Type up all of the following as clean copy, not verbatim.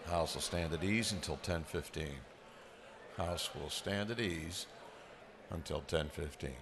House will stand at ease until 10:15. House will stand at ease until 10:15.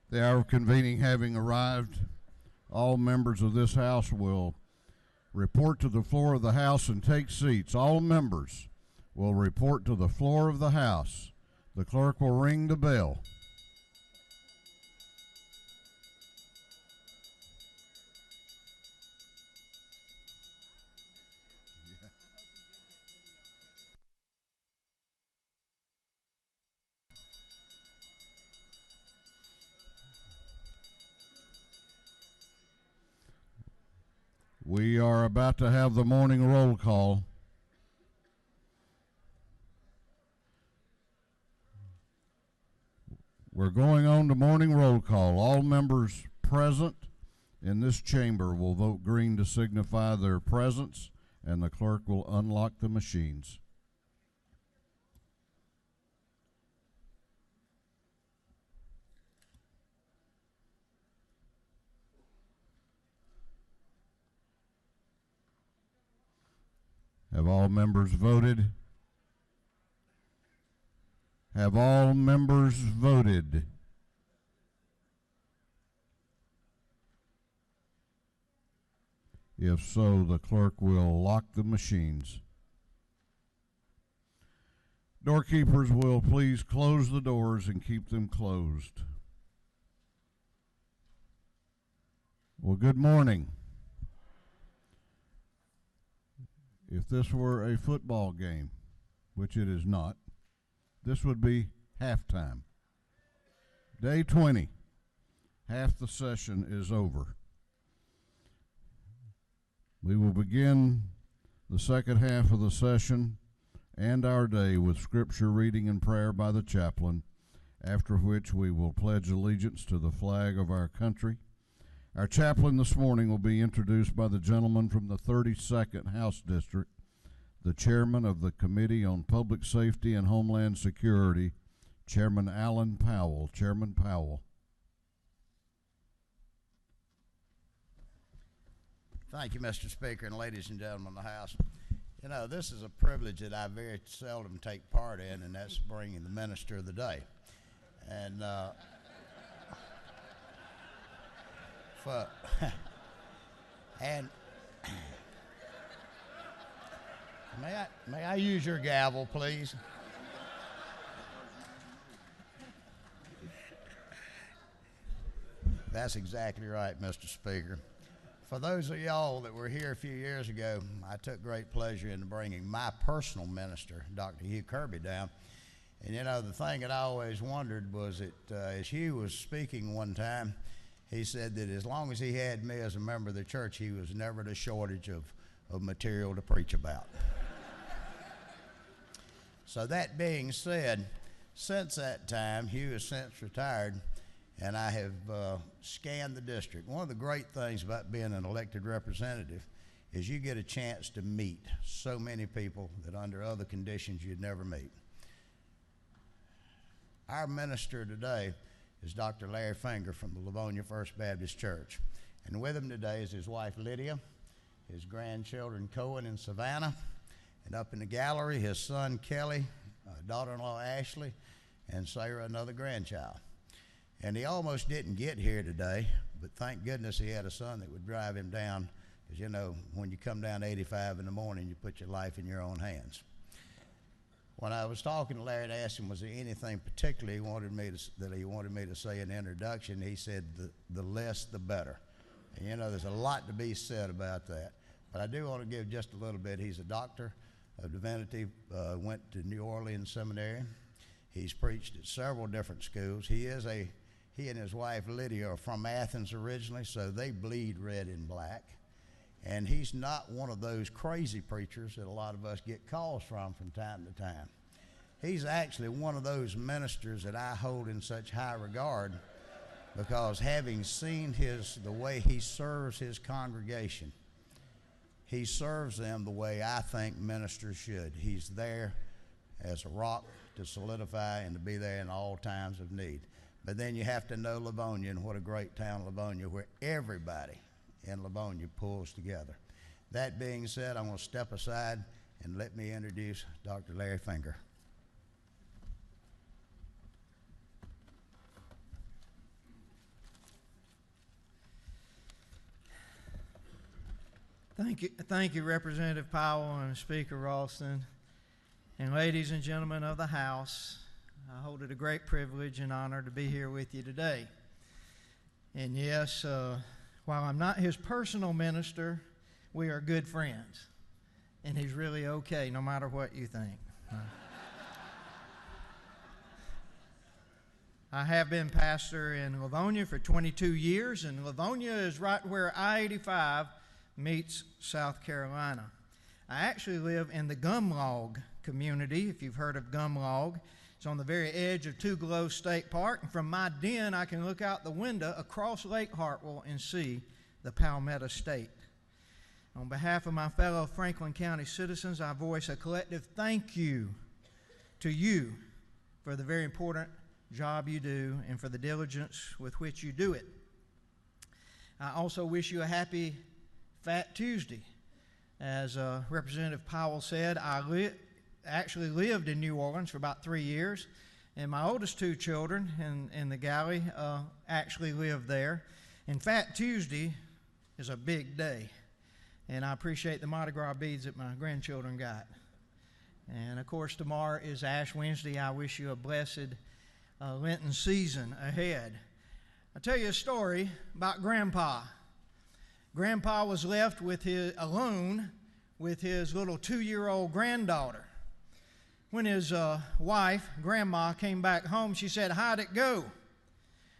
The hour of convening having arrived, all members of this House will report to the floor of the House and take seats. All members will report to the floor of the House. The clerk will ring the bell. We are about to have the morning roll call. We're going on to morning roll call. All members present in this chamber will vote green to signify their presence, and the clerk will unlock the machines. Have all members voted? Have all members voted? If so, the clerk will lock the machines. Doorkeepers will please close the doors and keep them closed. Well, good morning. If this were a football game, which it is not, this would be halftime. Day 20. Half the session is over. We will begin the second half of the session and our day with scripture reading and prayer by the chaplain, after which we will pledge allegiance to the flag of our country. Our chaplain this morning will be introduced by the gentleman from the 32nd House District, the chairman of the Committee on Public Safety and Homeland Security, Chairman Alan Powell. Chairman Powell. Thank you, Mr. Speaker, and ladies and gentlemen of the House. You know, this is a privilege that I very seldom take part in, and that's bringing the minister of the day. And and may I use your gavel, please? That's exactly right, Mr. Speaker. For those of y'all that were here a few years ago, I took great pleasure in bringing my personal minister, Dr. Hugh Kirby, down. And you know, the thing that I always wondered was that as Hugh was speaking one time, he said that as long as he had me as a member of the church, he was never at a shortage of material to preach about. So that being said, since that time, Hugh has since retired, and I have scanned the district. One of the great things about being an elected representative is you get a chance to meet so many people that under other conditions you'd never meet. Our minister today is Dr. Larry Finger from the Livonia First Baptist Church. And with him today is his wife Lydia, his grandchildren Cohen and Savannah, and up in the gallery his son Kelly, daughter-in-law Ashley, and Sarah, another grandchild. And he almost didn't get here today, but thank goodness he had a son that would drive him down, because you know, when you come down 85 in the morning, you put your life in your own hands. When I was talking to Larry and asked him, was there anything particular he wanted me to say in the introduction, he said, the less the better. And you know, there's a lot to be said about that. But I do want to give just a little bit. He's a doctor of divinity, went to New Orleans Seminary. He's preached at several different schools. He and his wife Lydia are from Athens originally, so they bleed red and black. And he's not one of those crazy preachers that a lot of us get calls from time to time. He's actually one of those ministers that I hold in such high regard, because having seen the way he serves his congregation, he serves them the way I think ministers should. He's there as a rock to solidify and to be there in all times of need. But then you have to know Livonia, and what a great town Livonia, where everybody in Livonia pulls together. That being said, I'm going to step aside and let me introduce Dr. Larry Finger. Thank you, Representative Powell and Speaker Ralston, and ladies and gentlemen of the House. I hold it a great privilege and honor to be here with you today. And yes, while I'm not his personal minister, we are good friends, and he's really okay no matter what you think. I have been pastor in Livonia for 22 years, and Livonia is right where I-85 meets South Carolina. I actually live in the Gumlog community, if you've heard of Gumlog. It's on the very edge of Tougaloo State Park, and from my den I can look out the window across Lake Hartwell and see the Palmetto State. On behalf of my fellow Franklin County citizens, I voice a collective thank you to you for the very important job you do and for the diligence with which you do it. I also wish you a happy Fat Tuesday. As Representative Powell said, I actually lived in New Orleans for about 3 years, and my oldest two children in the galley actually lived there. And Fat Tuesday is a big day, and I appreciate the Mardi Gras beads that my grandchildren got. And of course, tomorrow is Ash Wednesday. I wish you a blessed Lenten season ahead. I'll tell you a story about Grandpa. Grandpa was left alone with his little 2-year-old granddaughter. When his wife, Grandma, came back home, she said, "How'd it go?"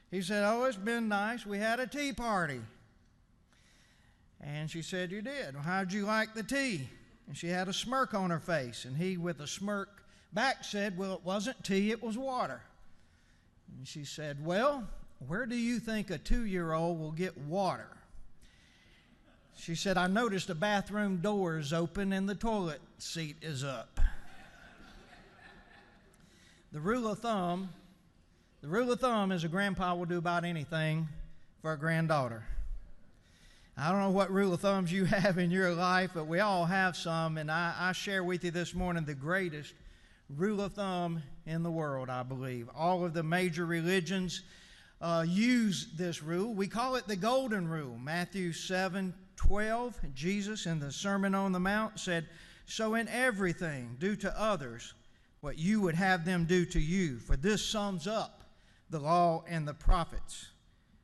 He said, "Oh, it's been nice. We had a tea party." And she said, "You did? Well, how'd you like the tea?" And she had a smirk on her face. And he, with a smirk back, said, "Well, it wasn't tea, it was water." And she said, "Well, where do you think a 2-year-old will get water?" She said, "I noticed the bathroom door is open and the toilet seat is up." The rule of thumb is a grandpa will do about anything for a granddaughter. I don't know what rule of thumbs you have in your life, but we all have some, and I share with you this morning the greatest rule of thumb in the world, I believe. All of the major religions use this rule. We call it the Golden Rule. Matthew 7:12, Jesus in the Sermon on the Mount said, "So in everything do to others what you would have them do to you, for this sums up the law and the prophets."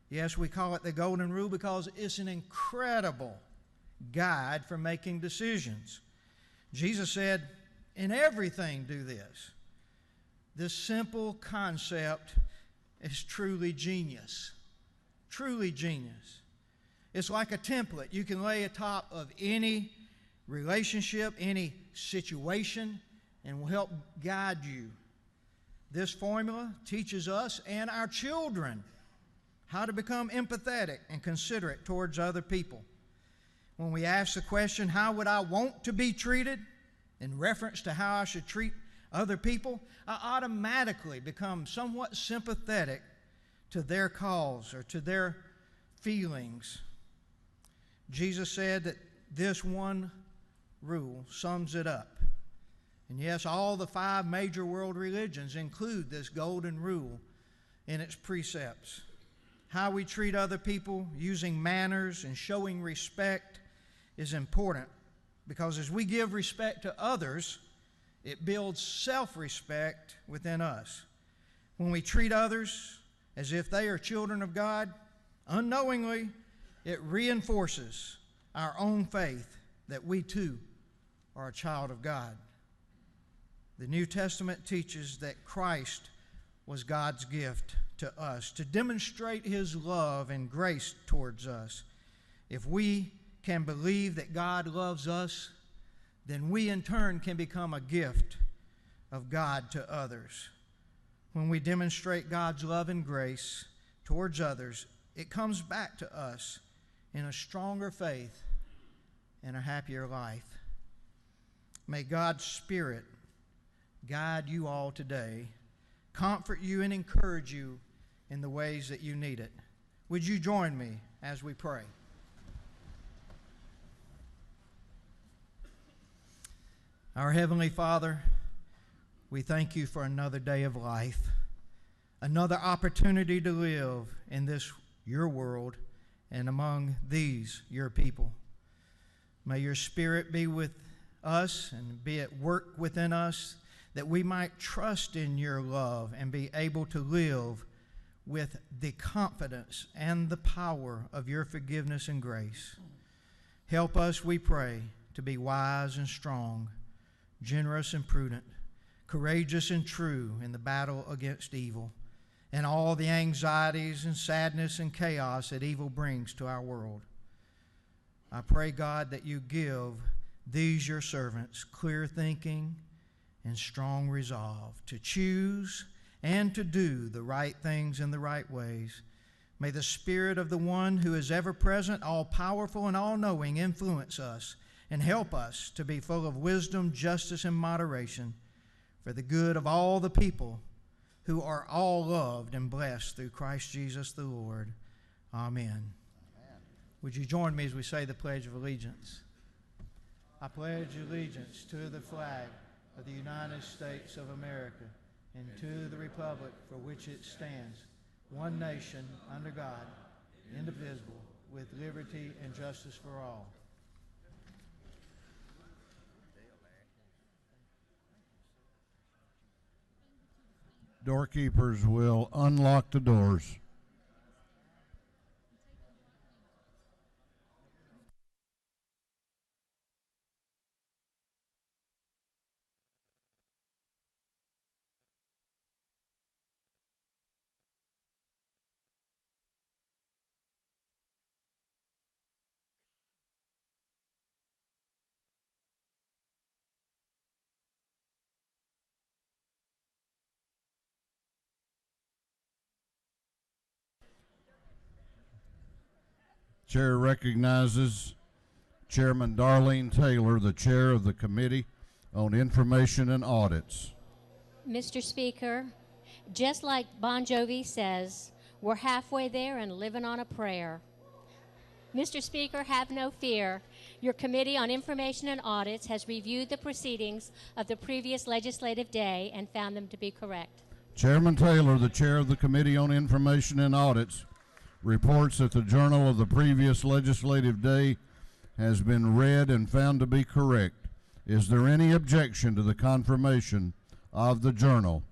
Yes, we call it the Golden Rule because it's an incredible guide for making decisions. Jesus said, "In everything do this." This simple concept is truly genius. Truly genius. It's like a template you can lay atop of any relationship, any situation, and will help guide you. This formula teaches us and our children how to become empathetic and considerate towards other people. When we ask the question, "How would I want to be treated?" in reference to how I should treat other people, I automatically become somewhat sympathetic to their cause or to their feelings. Jesus said that this one rule sums it up. And yes, all the 5 major world religions include this golden rule in its precepts. How we treat other people, using manners and showing respect is important, because as we give respect to others, it builds self-respect within us. When we treat others as if they are children of God, unknowingly, it reinforces our own faith that we too are a child of God. The New Testament teaches that Christ was God's gift to us to demonstrate His love and grace towards us. If we can believe that God loves us, then we in turn can become a gift of God to others. When we demonstrate God's love and grace towards others, it comes back to us in a stronger faith and a happier life. May God's Spirit guide you all today, comfort you and encourage you in the ways that you need it. Would you join me as we pray? Our Heavenly Father, we thank you for another day of life, another opportunity to live in this, your world, and among these, your people. May your Spirit be with us and be at work within us, that we might trust in your love and be able to live with the confidence and the power of your forgiveness and grace. Help us, we pray, to be wise and strong, generous and prudent, courageous and true in the battle against evil, and all the anxieties and sadness and chaos that evil brings to our world. I pray, God, that you give these your servants clear thinking and strong resolve to choose and to do the right things in the right ways. May the Spirit of the one who is ever present, all powerful and all knowing, influence us and help us to be full of wisdom, justice, and moderation for the good of all the people who are all loved and blessed through Christ Jesus the Lord. Amen. Amen. Would you join me as we say the Pledge of Allegiance? I pledge allegiance to the flag of the United States of America and to the republic for which it stands, one nation under God, indivisible, with liberty and justice for all. Doorkeepers will unlock the doors. Chair recognizes Chairman Darlene Taylor, the chair of the Committee on Information and Audits. Mr. Speaker, just like Bon Jovi says, we're halfway there and living on a prayer. Mr. Speaker, have no fear. Your Committee on Information and Audits has reviewed the proceedings of the previous legislative day and found them to be correct. Chairman Taylor, the chair of the Committee on Information and Audits, reports that the journal of the previous legislative day has been read and found to be correct. Is there any objection to the confirmation of the journal?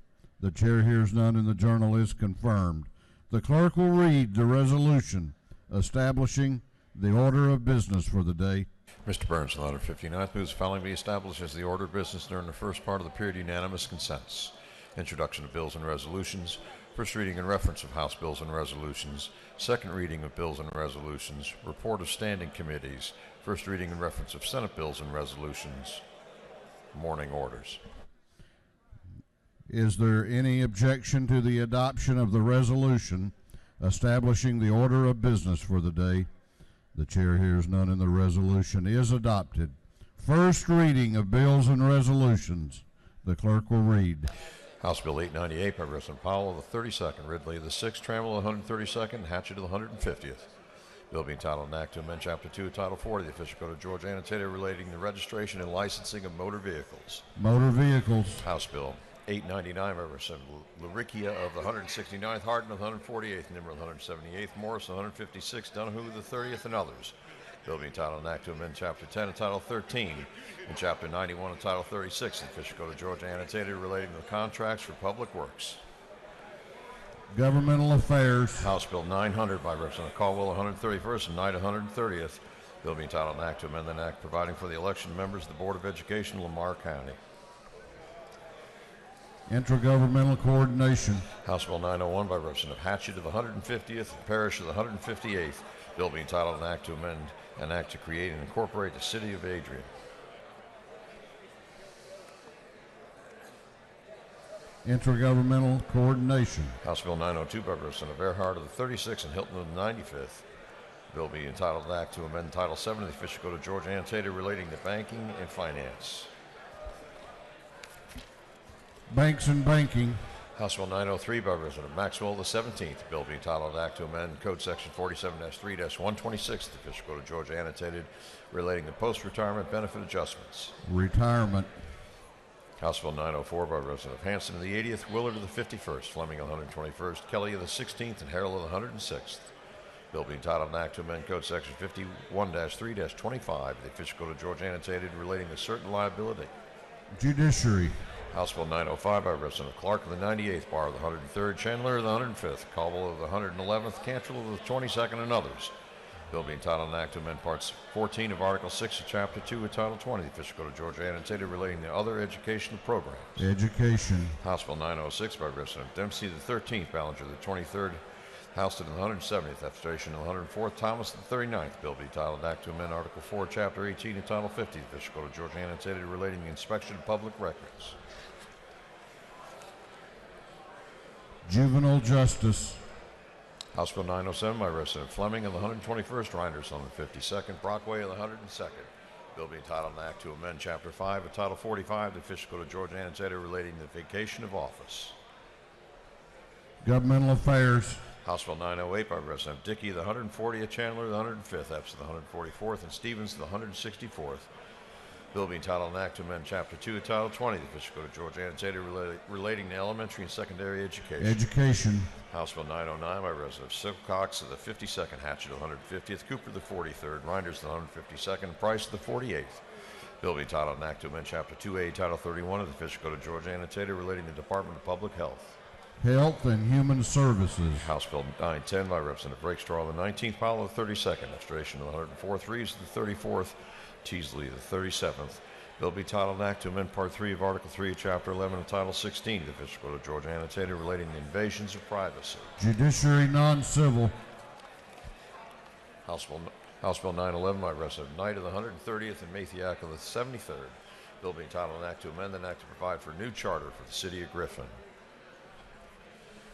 The chair hears none and the journal is confirmed. The clerk will read the resolution establishing the order of business for the day. Mr. Burns, the 159th moves the following be established as the order of business during the first part of the period unanimous consents. Introduction of bills and resolutions. First reading and reference of House bills and resolutions. Second reading of bills and resolutions. Report of standing committees. First reading and reference of Senate bills and resolutions. Morning orders. Is there any objection to the adoption of the resolution establishing the order of business for the day? The chair hears none and the resolution is adopted. First reading of bills and resolutions. The clerk will read. House Bill 898 by Representative Powell of the 32nd, Ridley of the 6th, Trammell of the 132nd, Hatchett of the 150th. Bill being titled an act to amend Chapter 2 of Title 4 of the Official Code of Georgia annotated relating to registration and licensing of motor vehicles. Motor vehicles. House Bill 899 by Representative Larikia of the 169th, Hardin of the 148th, Nimmer of the 178th, Morris of the 156th, Donahue of the 30th, and others. Bill being titled an act to amend Chapter 10 of Title 13 and Chapter 91 of Title 36 of the Official Code of Georgia annotated relating to contracts for public works. Governmental Affairs. House Bill 900 by Representative Caldwell, 131st, and Knight, 130th. Bill being titled an act to amend the act providing for the election of members of the Board of Education, Lamar County. Intergovernmental Coordination. House Bill 901 by Representative Hatchett of the 150th and Parrish of the 158th. Bill being titled an act to amend an act to create and incorporate the City of Adrian. Intergovernmental Coordination. House Bill 902 by Representative Earhart of the 36th and Hilton of the 95th. Bill being entitled an act to amend Title 7 of the Official Code of Georgia annotated relating to banking and finance. Banks and Banking. House Bill 903 by Representative Maxwell of the 17th. Bill being titled an act to amend Code Section 47-3-126 of the Official Code of Georgia annotated relating to post-retirement benefit adjustments. Retirement. House Bill 904 by Representative Hanson of the 80th, Willard of the 51st, Fleming of the 121st, Kelly of the 16th, and Harrell of the 106th. Bill being titled an act to amend Code Section 51-3-25 of the official code of Georgia annotated relating to certain liability. Judiciary. House Bill 905 by Representative Clark of the 98th Bar of the 103rd, Chandler of the 105th, Caldwell of the 111th, Cantrell of the 22nd, and others. Bill being titled an act to amend Parts 14 of Article 6 of Chapter 2 of Title 20 of the official code of Georgia annotated relating to other educational programs. Education. House Bill 906 by Representative Dempsey of the 13th, Ballinger of the 23rd, Houston of the 170th, Administration of the 104th, Thomas of the 39th. Bill be titled an act to amend Article 4, Chapter 18 of Title 50 of the official code of Georgia annotated relating to the inspection of public records. Juvenile justice. House Bill 907 by Representative Fleming of the 121st, Reinders on the 52nd, Brockway of the 102nd. Bill being titled an act to amend Chapter 5 of Title 45 of the official code of Georgia annotated relating to the vacation of office. Governmental affairs. House Bill 908 by Representative Dickey of the 140th, Chandler of the 105th, Epps of the 144th, and Stevens of the 164th. Bill being titled an act to amend Chapter 2 of Title 20 of the official code of Georgia annotated relating to elementary and secondary education. Education. House Bill 909 by Representative Silcox of the 52nd, Hatchett of the 150th, Cooper of the 43rd, Reinders of the 152nd, Price of the 48th. Bill being titled an act to amend Chapter 2A, Title 31 of the official code of Georgia annotated relating to the Department of Public Health. Health and Human Services. House Bill 910 by Representative Rakestraw of the 19th, Powell of the 32nd, Administration of the 104th, Reeves of the 34th, Teasley of the 37th. Bill be titled an act to amend Part 3 of Article 3 of Chapter 11 of Title 16 of the official code of Georgia annotated relating to invasions of privacy. Judiciary non-civil. House Bill 911 by Representative Knight of the 130th and Mathiak of the 73rd. Bill being titled an act to amend an act to provide for a new charter for the city of Griffin.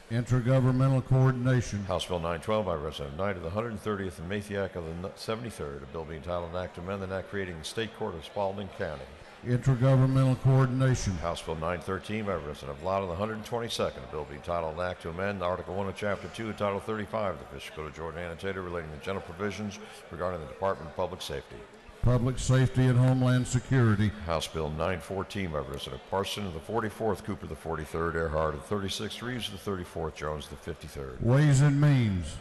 Intergovernmental coordination. House Bill 912 by Representative Knight of the 130th and Mathiak of the 73rd. A bill being titled an act to amend an act creating the State Court of Spalding County. Intergovernmental coordination. House Bill 913 by Representative Lott of the 122nd. A bill being titled an act to amend Article 1 of Chapter 2 of Title 35 of the official code of Georgia annotated relating to general provisions regarding the Department of Public Safety. Public Safety and Homeland Security. House Bill 914 by Representative Parson of the 44th, Cooper of the 43rd, Earhart of the 36th, Reeves of the 34th, Jones of the 53rd. Ways and Means.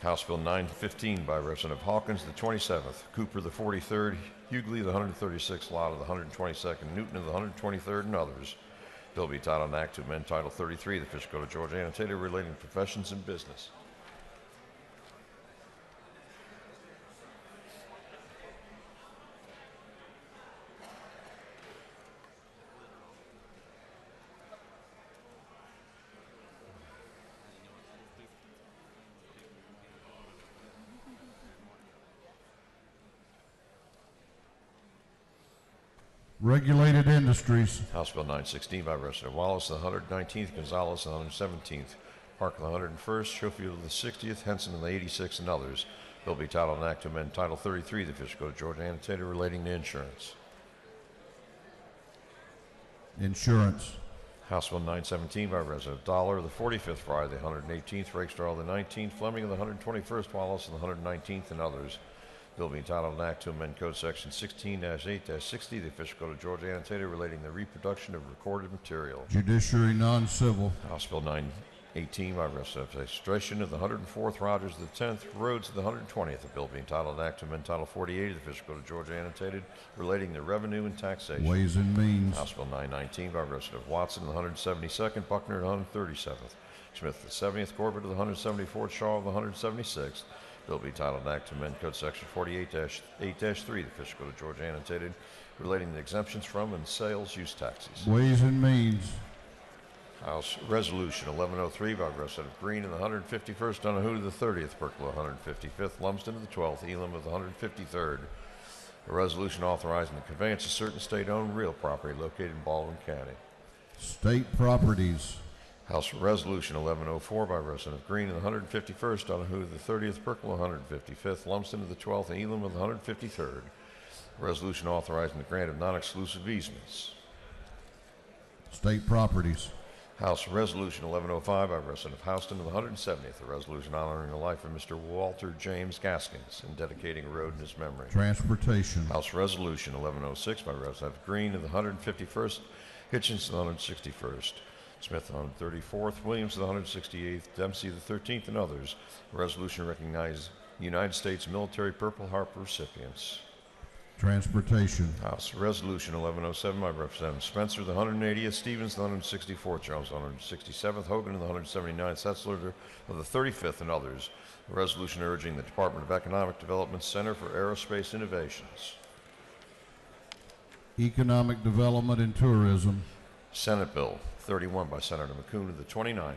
House Bill 915 by Representative Hawkins of the 27th, Cooper of the 43rd, Hughley of the 136th, Lott of the 122nd, Newton of the 123rd, and others. Bill be titled an act to amend Title 33 of the official code of Georgia annotated relating to professions and business. Regulated Industries. House Bill 916 by Representative Wallace of the 119th, Gonzalez of the 117th, Park of the 101st, Schofield of the 60th, Henson of the 86th, and others. Bill be titled an act to amend Title 33 of the official code of Georgia annotated relating to insurance. Insurance. House Bill 917 by Representative Dollar of the 45th, Fry of the 118th, Rakestraw of the 19th, Fleming of the 121st, Wallace of the 119th, and others. Bill being titled an act to amend Code Section 16-8-60 of the official code of Georgia annotated relating to the reproduction of recorded material. Judiciary non-civil. House Bill 918 by Representative Stration of the 104th, Rogers of the 10th, Rhodes of the 120th. A bill being titled an act to amend Title 48 of the official code of Georgia annotated relating to revenue and taxation. Ways and Means. House Bill 919 by Representative Watson of the 172nd, Buckner of the 137th, Smith of the 70th, Corbett of the 174th, Shaw of the 176th. Bill be titled an act to amend Code Section 48-8-3 of the official code of Georgia annotated relating to exemptions from and sales use taxes. Ways and Means. House Resolution 1103 by Representative Green of the 151st, Donahue of the 30th, Burkle of the 155th, Lumsden of the 12th, Elam of the 153rd. A resolution authorizing the conveyance of certain state-owned real property located in Baldwin County. State Properties. House Resolution 1104 by Representative Green of the 151st, Donahue of the 30th, Burkle of the 155th, Lumsden of the 12th, and Elam of the 153rd. A resolution authorizing the grant of non-exclusive easements. State Properties. House Resolution 1105 by Representative Houston of the 170th, a resolution honoring the life of Mr. Walter James Gaskins and dedicating a road in his memory. Transportation. House Resolution 1106 by Representative Green of the 151st, Hitchens of the 161st, Smith, the 134th, Williams, the 168th, Dempsey, the 13th, and others. A resolution recognizing United States military Purple Heart recipients. Transportation. House Resolution 1107 by Representative Spencer, the 180th, Stevens, the 164th, Jones, the 167th, Hogan, the 179th, Setzler of the 35th, and others. A resolution urging the Department of Economic Development Center for Aerospace Innovations. Economic Development and Tourism. Senate Bill 31 by Senator McCoon, the 29th.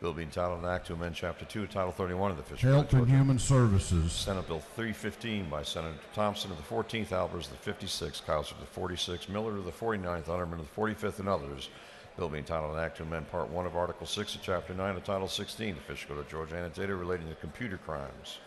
Bill being entitled an act to amend Chapter 2 of Title 31 of the Fiscal Code. Health and Human Services. Senate Bill 315 by Senator Thompson of the 14th, Albers of the 56th, Cowser of the 46th, Miller of the 49th, Underman of the 45th, and others. Bill being entitled an act to amend Part 1 of Article 6 of Chapter 9 of Title 16 of the Fiscal Code of Georgia, annotated relating to computer crimes.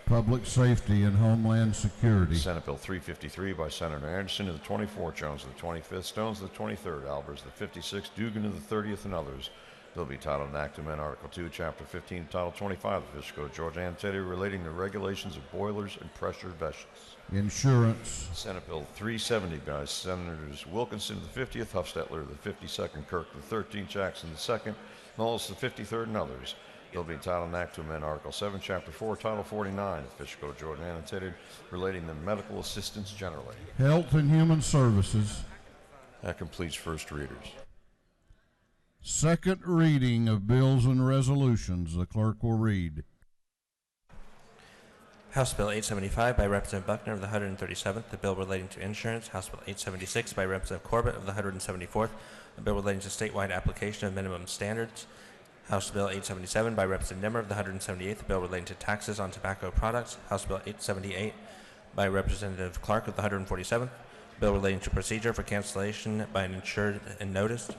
Public Safety and Homeland Security. Senate Bill 353 by Senator Anderson of the 24th, Jones of the 25th, Stones of the 23rd, Albers of the 56th, Dugan of the 30th, and others. Bill be titled an act to amend Article 2, Chapter 15, Title 25 of the Fiscal Code of Georgia, annotated relating to regulations of boilers and pressure vessels. Insurance. Senate Bill 370 by Senators Wilkinson of the 50th, Huffstetler of the 52nd, Kirk of the 13th, Jackson the 2nd, Mullis the 53rd, and others. Bill be entitled an act to amend Article 7, Chapter 4, Title 49 of the Fiscal Code of Georgia, annotated relating to medical assistance generally. Health and Human Services. That completes first readers. Second reading of bills and resolutions. The clerk will read. House Bill 875 by Representative Buckner of the 137th, the bill relating to insurance. House Bill 876 by Representative Corbett of the 174th, a bill relating to statewide application of minimum standards. House Bill 877 by Representative Nimmer of the 178th, a bill relating to taxes on tobacco products. House Bill 878 by Representative Clark of the 147th, a bill relating to procedure for cancellation by an insured and noticed.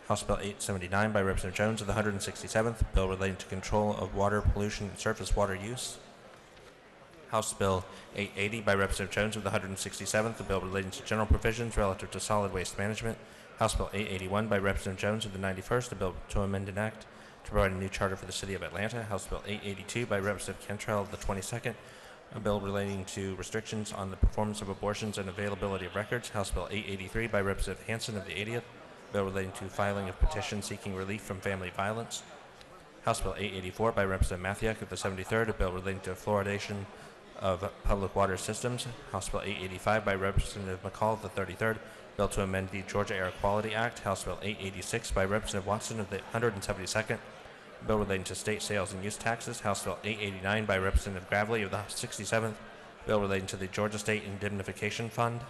House Bill 879 by Representative Jones of the 167th, a bill relating to control of water pollution and surface water use. House Bill 880 by Representative Jones of the 167th, a bill relating to general provisions relative to solid waste management. House Bill 881 by Representative Jones of the 91st, a bill to amend an act to provide a new charter for the City of Atlanta. House Bill 882 by Representative Cantrell of the 22nd, a bill relating to restrictions on the performance of abortions and availability of records. House Bill 883 by Representative Hansen of the 80th, a bill relating to filing of petitions seeking relief from family violence. House Bill 884 by Representative Mathiak of the 73rd, a bill relating to fluoridation of public water systems. House Bill 885 by Representative McCall of the 33rd, bill to amend the Georgia Air Quality Act. House Bill 886 by Representative Watson of the 172nd, bill relating to state sales and use taxes. House Bill 889 by Representative Gravely of the 67th, bill relating to the Georgia State Indemnification Fund.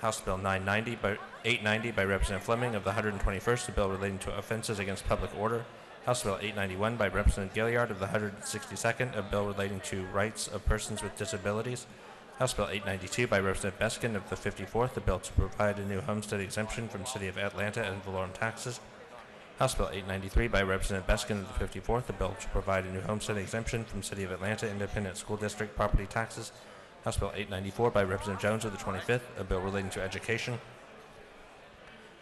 House Bill 890 by Representative Fleming of the 121st, a bill relating to offenses against public order. House Bill 891 by Representative Gilliard of the 162nd, a bill relating to rights of persons with disabilities. House Bill 892 by Representative Beskin of the 54th, a bill to provide a new homestead exemption from City of Atlanta and Valorum taxes. House Bill 893 by Representative Beskin of the 54th, a bill to provide a new homestead exemption from City of Atlanta Independent School District property taxes. House Bill 894 by Representative Jones of the 25th, a bill relating to education.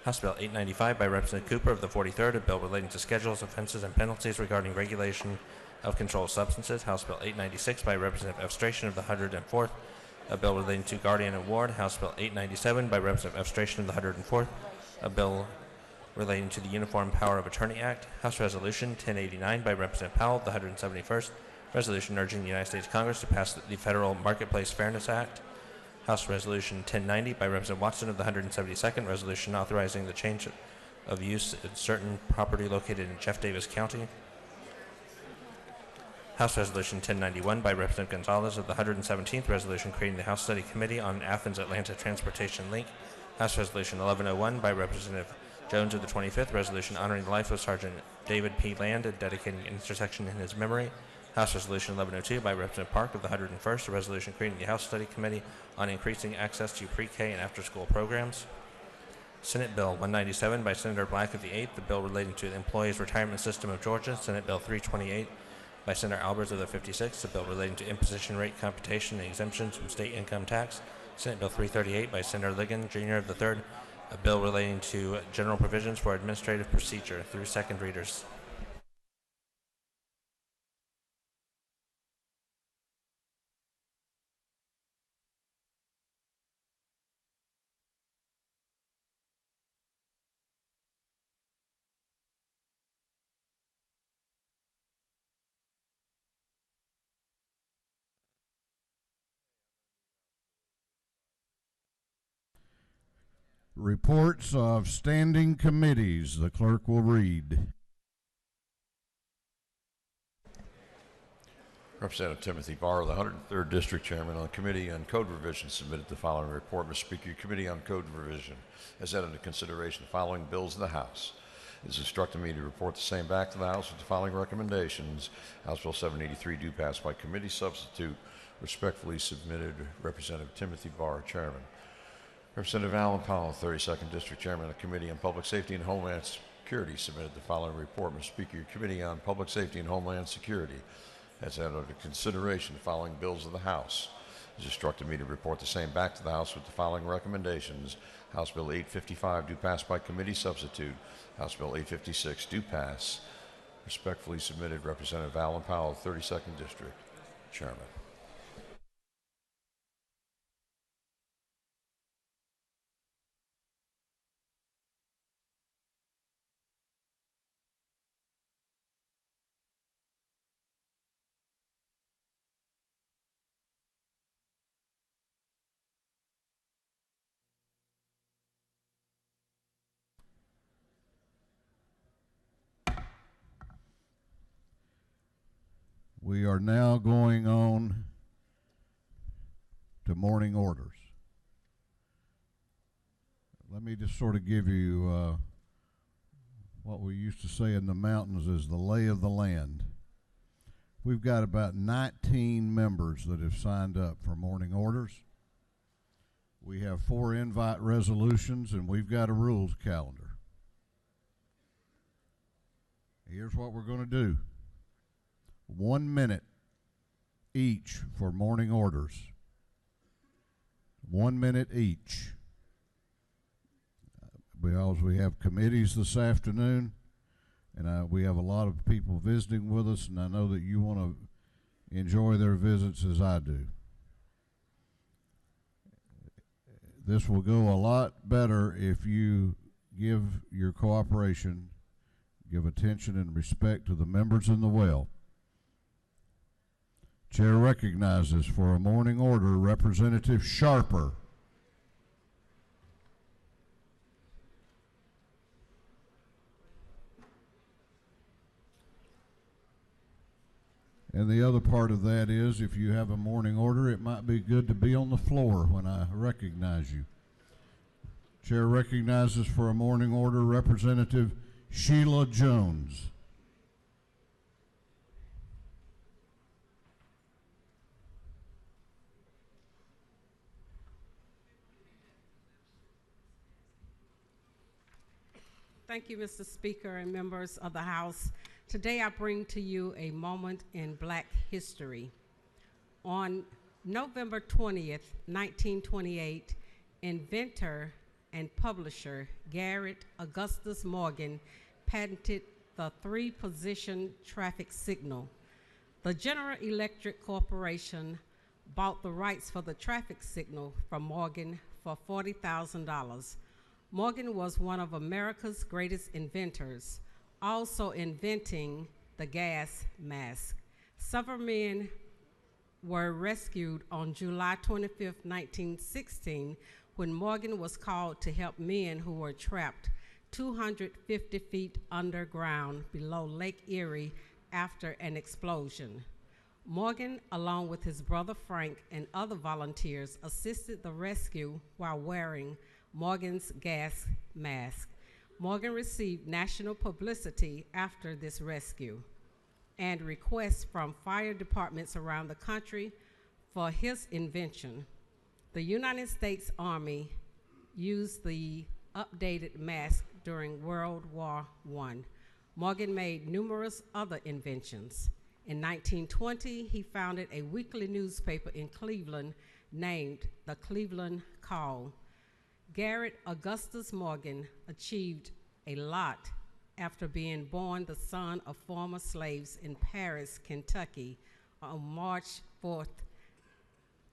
House Bill 895 by Representative Cooper of the 43rd, a bill relating to schedules, offenses, and penalties regarding regulation of controlled substances. House Bill 896 by Representative Evstration of the 104th, a bill relating to Guardian Award. House Bill 897 by Representative Evstration of the 104th, a bill relating to the Uniform Power of Attorney Act. House Resolution 1089 by Representative Powell of the 171st, resolution urging the United States Congress to pass the Federal Marketplace Fairness Act. House Resolution 1090 by Representative Watson of the 172nd, resolution authorizing the change of use in certain property located in Jeff Davis County. House Resolution 1091 by Representative Gonzalez of the 117th, resolution creating the House Study Committee on Athens-Atlanta Transportation Link. House Resolution 1101 by Representative Jones of the 25th, resolution honoring the life of Sergeant David P. Land and dedicating an intersection in his memory. House Resolution 1102 by Representative Park of the 101st, a resolution creating the House Study Committee on increasing access to pre-K and after-school programs. Senate Bill 197 by Senator Black of the 8th, the bill relating to the Employees Retirement System of Georgia. Senate Bill 328 by Senator Albers of the 56th, the bill relating to imposition rate computation and exemptions from state income tax. Senate Bill 338 by Senator Ligon Jr. of the 3rd, a bill relating to general provisions for administrative procedure through second readers. Reports of standing committees. The clerk will read. Representative Timothy Barr, the 103rd District Chairman on the Committee on Code Revision, submitted the following report. Mr. Speaker, your Committee on Code Revision has had under consideration the following bills in the House. It has instructed me to report the same back to the House with the following recommendations. House Bill 783 due pass by committee substitute. Respectfully submitted, Representative Timothy Barr, Chairman. Representative Alan Powell, 32nd District Chairman of the Committee on Public Safety and Homeland Security, submitted the following report. Mr. Speaker, your Committee on Public Safety and Homeland Security has had under consideration the following bills of the House. It has instructed me to report the same back to the House with the following recommendations. House Bill 855 due pass by committee substitute. House Bill 856 due pass. Respectfully submitted, Representative Alan Powell, 32nd District, Chairman. We are now going on to morning orders. Let me just sort of give you what we used to say in the mountains is the lay of the land. We've got about 19 members that have signed up for morning orders. We have 4 invite resolutions, and we've got a rules calendar. Here's what we're going to do. 1 minute each for morning orders. 1 minute each. Because we have committees this afternoon, and we have a lot of people visiting with us, and I know that you want to enjoy their visits as I do. This will go a lot better if you give your cooperation, give attention and respect to the members in the well. Chair recognizes for a morning order Representative Sharper. And the other part of that is, if you have a morning order, it might be good to be on the floor when I recognize you. Chair recognizes for a morning order Representative Sheila Jones. Thank you, Mr. Speaker and members of the House. Today I bring to you a moment in Black history. On November 20th, 1928, inventor and publisher Garrett Augustus Morgan patented the 3-position traffic signal. The General Electric Corporation bought the rights for the traffic signal from Morgan for $40,000. Morgan was one of America's greatest inventors, also inventing the gas mask. Several men were rescued on July 25, 1916, when Morgan was called to help men who were trapped 250 feet underground below Lake Erie after an explosion. Morgan, along with his brother Frank and other volunteers, assisted the rescue while wearing Morgan's gas mask. Morgan received national publicity after this rescue and requests from fire departments around the country for his invention. The United States Army used the updated mask during World War I. Morgan made numerous other inventions. In 1920, he founded a weekly newspaper in Cleveland named the Cleveland Call. Garrett Augustus Morgan achieved a lot after being born the son of former slaves in Paris, Kentucky on March 4th,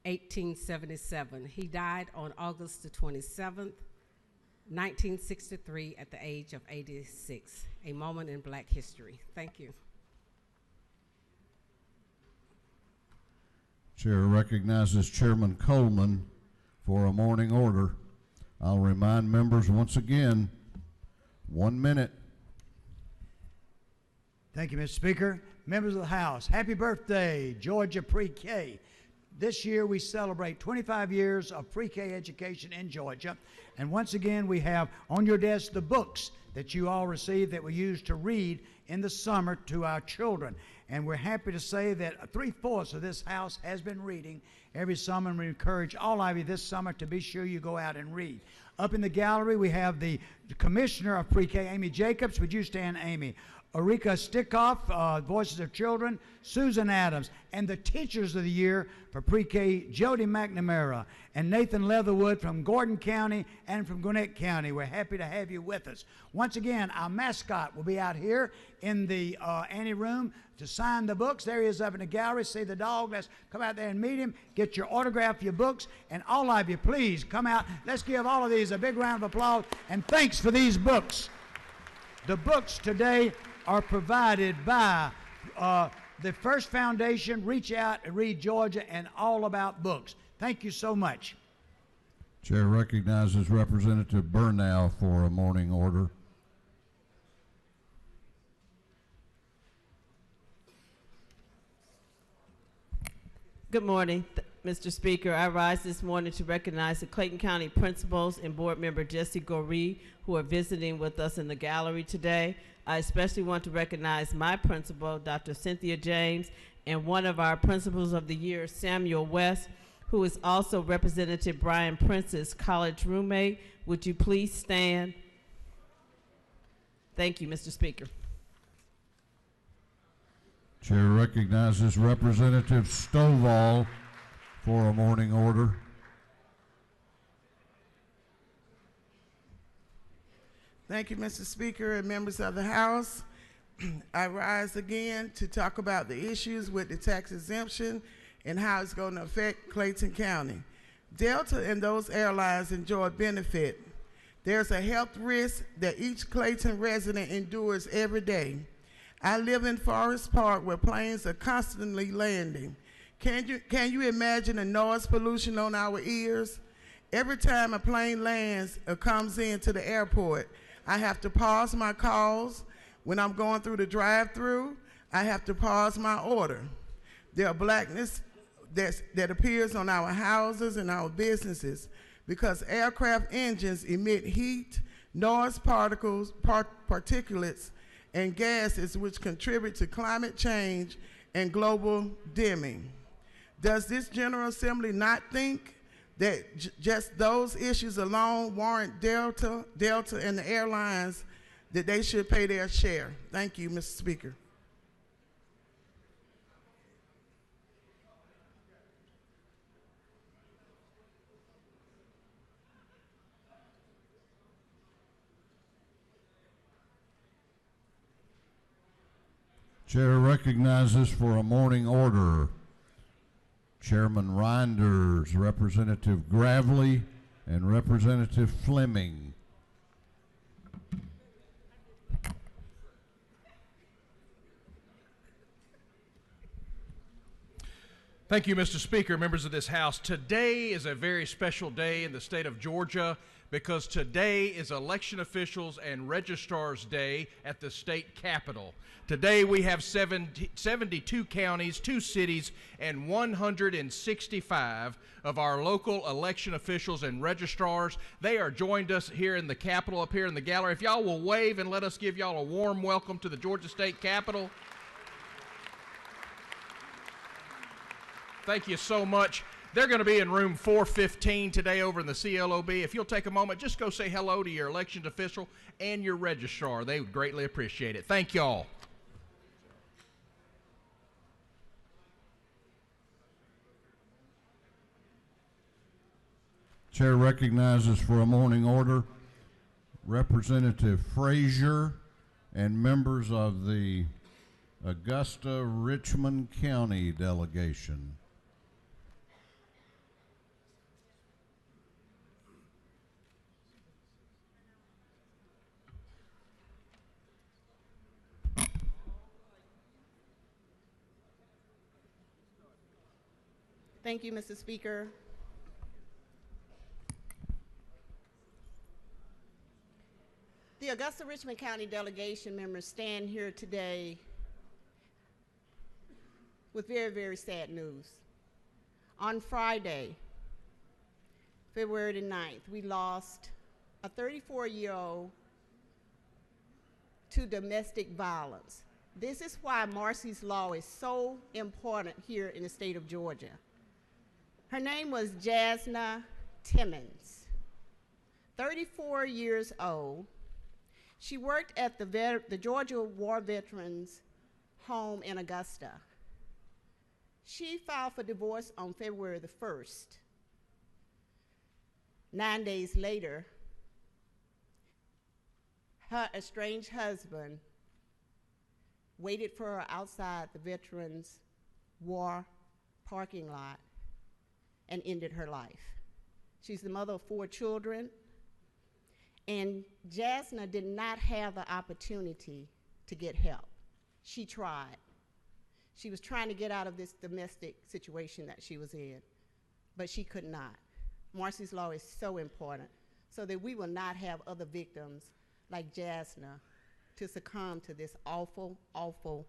1877. He died on August the 27th, 1963 at the age of 86. A moment in Black history. Thank you. Chair recognizes Chairman Coleman for a morning order. I'll remind members once again, 1 minute. Thank you, Mr. Speaker. Members of the House, happy birthday, Georgia Pre-K. This year we celebrate 25 years of pre-K education in Georgia. And once again, we have on your desk the books that you all received that we use to read in the summer to our children. And we're happy to say that 3/4 of this house has been reading every summer, and we encourage all of you this summer to be sure you go out and read. Up in the gallery, we have the Commissioner of Pre-K, Amy Jacobs. Would you stand, Amy? Ulrika Stickoff, Voices of Children, Susan Adams, and the Teachers of the Year for Pre-K, Jody McNamara, and Nathan Leatherwood from Gordon County and from Gwinnett County. We're happy to have you with us. Once again, our mascot will be out here in the ante room to sign the books. There he is up in the gallery. See the dog? Let's come out there and meet him, get your autograph, your books, and all of you, please come out. Let's give all of these a big round of applause, and thanks for these books. The books today are provided by the First Foundation, Reach Out and Read Georgia, and All About Books. Thank you so much. Chair recognizes Representative Burnow for a morning order. Good morning, Mr. Speaker. I rise this morning to recognize the Clayton County principals and board member Jesse Goree, who are visiting with us in the gallery today. I especially want to recognize my principal, Dr. Cynthia James, and one of our principals of the year, Samuel West, who is also Representative Brian Prince's college roommate. Would you please stand? Thank you, Mr. Speaker. Chair recognizes Representative Stovall for a morning order. Thank you, Mr. Speaker and members of the House. I rise again to talk about the issues with the tax exemption and how it's going to affect Clayton County. Delta and those airlines enjoy benefit. There's a health risk that each Clayton resident endures every day. I live in Forest Park where planes are constantly landing. Can you imagine the noise pollution on our ears? Every time a plane lands or comes into the airport, I have to pause my calls. When I'm going through the drive-through, I have to pause my order. There are blackness that appears on our houses and our businesses because aircraft engines emit heat, noise particles, particulates, and gases which contribute to climate change and global dimming. Does this General Assembly not think that just those issues alone warrant Delta and the airlines that they should pay their share? Thank you, Mr. Speaker. Chair recognizes for a morning order Chairman Reinders, Representative Gravely, and Representative Fleming. Thank you, Mr. Speaker, members of this House. Today is a very special day in the state of Georgia because today is Election Officials and Registrars Day at the state capitol. Today we have 72 counties, 2 cities, and 165 of our local election officials and registrars. They are joined us here in the Capitol, up here in the gallery. If y'all will wave and let us give y'all a warm welcome to the Georgia State Capitol. Thank you so much. They're going to be in room 415 today over in the CLOB. If you'll take a moment, just go say hello to your elections official and your registrar. They would greatly appreciate it. Thank y'all. Chair recognizes for a morning order Representative Frazier and members of the Augusta-Richmond County delegation. Thank you, Mr. Speaker. Augusta-Richmond County delegation members stand here today with very, very sad news. On Friday, February the 9th, we lost a 34-year-old to domestic violence. This is why Marcy's Law is so important here in the state of Georgia. Her name was Jasna Timmons, 34 years old. She worked at the Georgia War Veterans Home in Augusta. She filed for divorce on February the 1st. 9 days later, her estranged husband waited for her outside the Veterans War parking lot and ended her life. She's the mother of 4 children, and Jasna did not have the opportunity to get help. She tried. She was trying to get out of this domestic situation that she was in, but she could not. Marcy's Law is so important so that we will not have other victims like Jasna to succumb to this awful, awful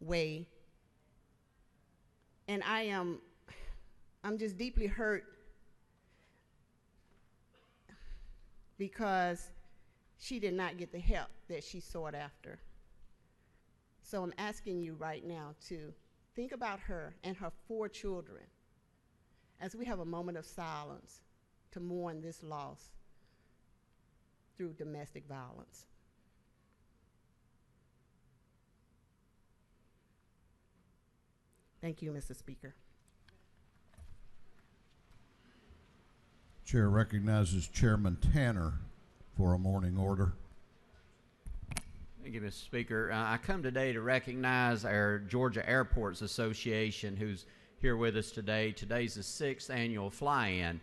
way. And I'm just deeply hurt because she did not get the help that she sought after. So I'm asking you right now to think about her and her 4 children as we have a moment of silence to mourn this loss through domestic violence. Thank you, Mr. Speaker. Chair recognizes Chairman Tanner for a morning order. Thank you, Mr. Speaker. I come today to recognize our Georgia Airports Association, who's here with us today. Today's the 6th annual fly-in.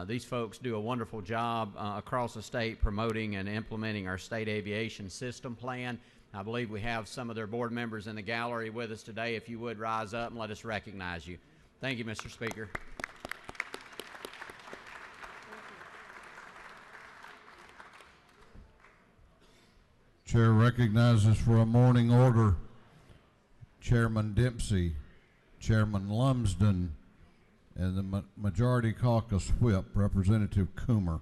These folks do a wonderful job across the state promoting and implementing our state aviation system plan. I believe we have some of their board members in the gallery with us today. If you would rise up and let us recognize you. Thank you, Mr. Speaker. Chair recognizes for a morning order Chairman Dempsey, Chairman Lumsden, and the Majority Caucus Whip, Representative Coomer.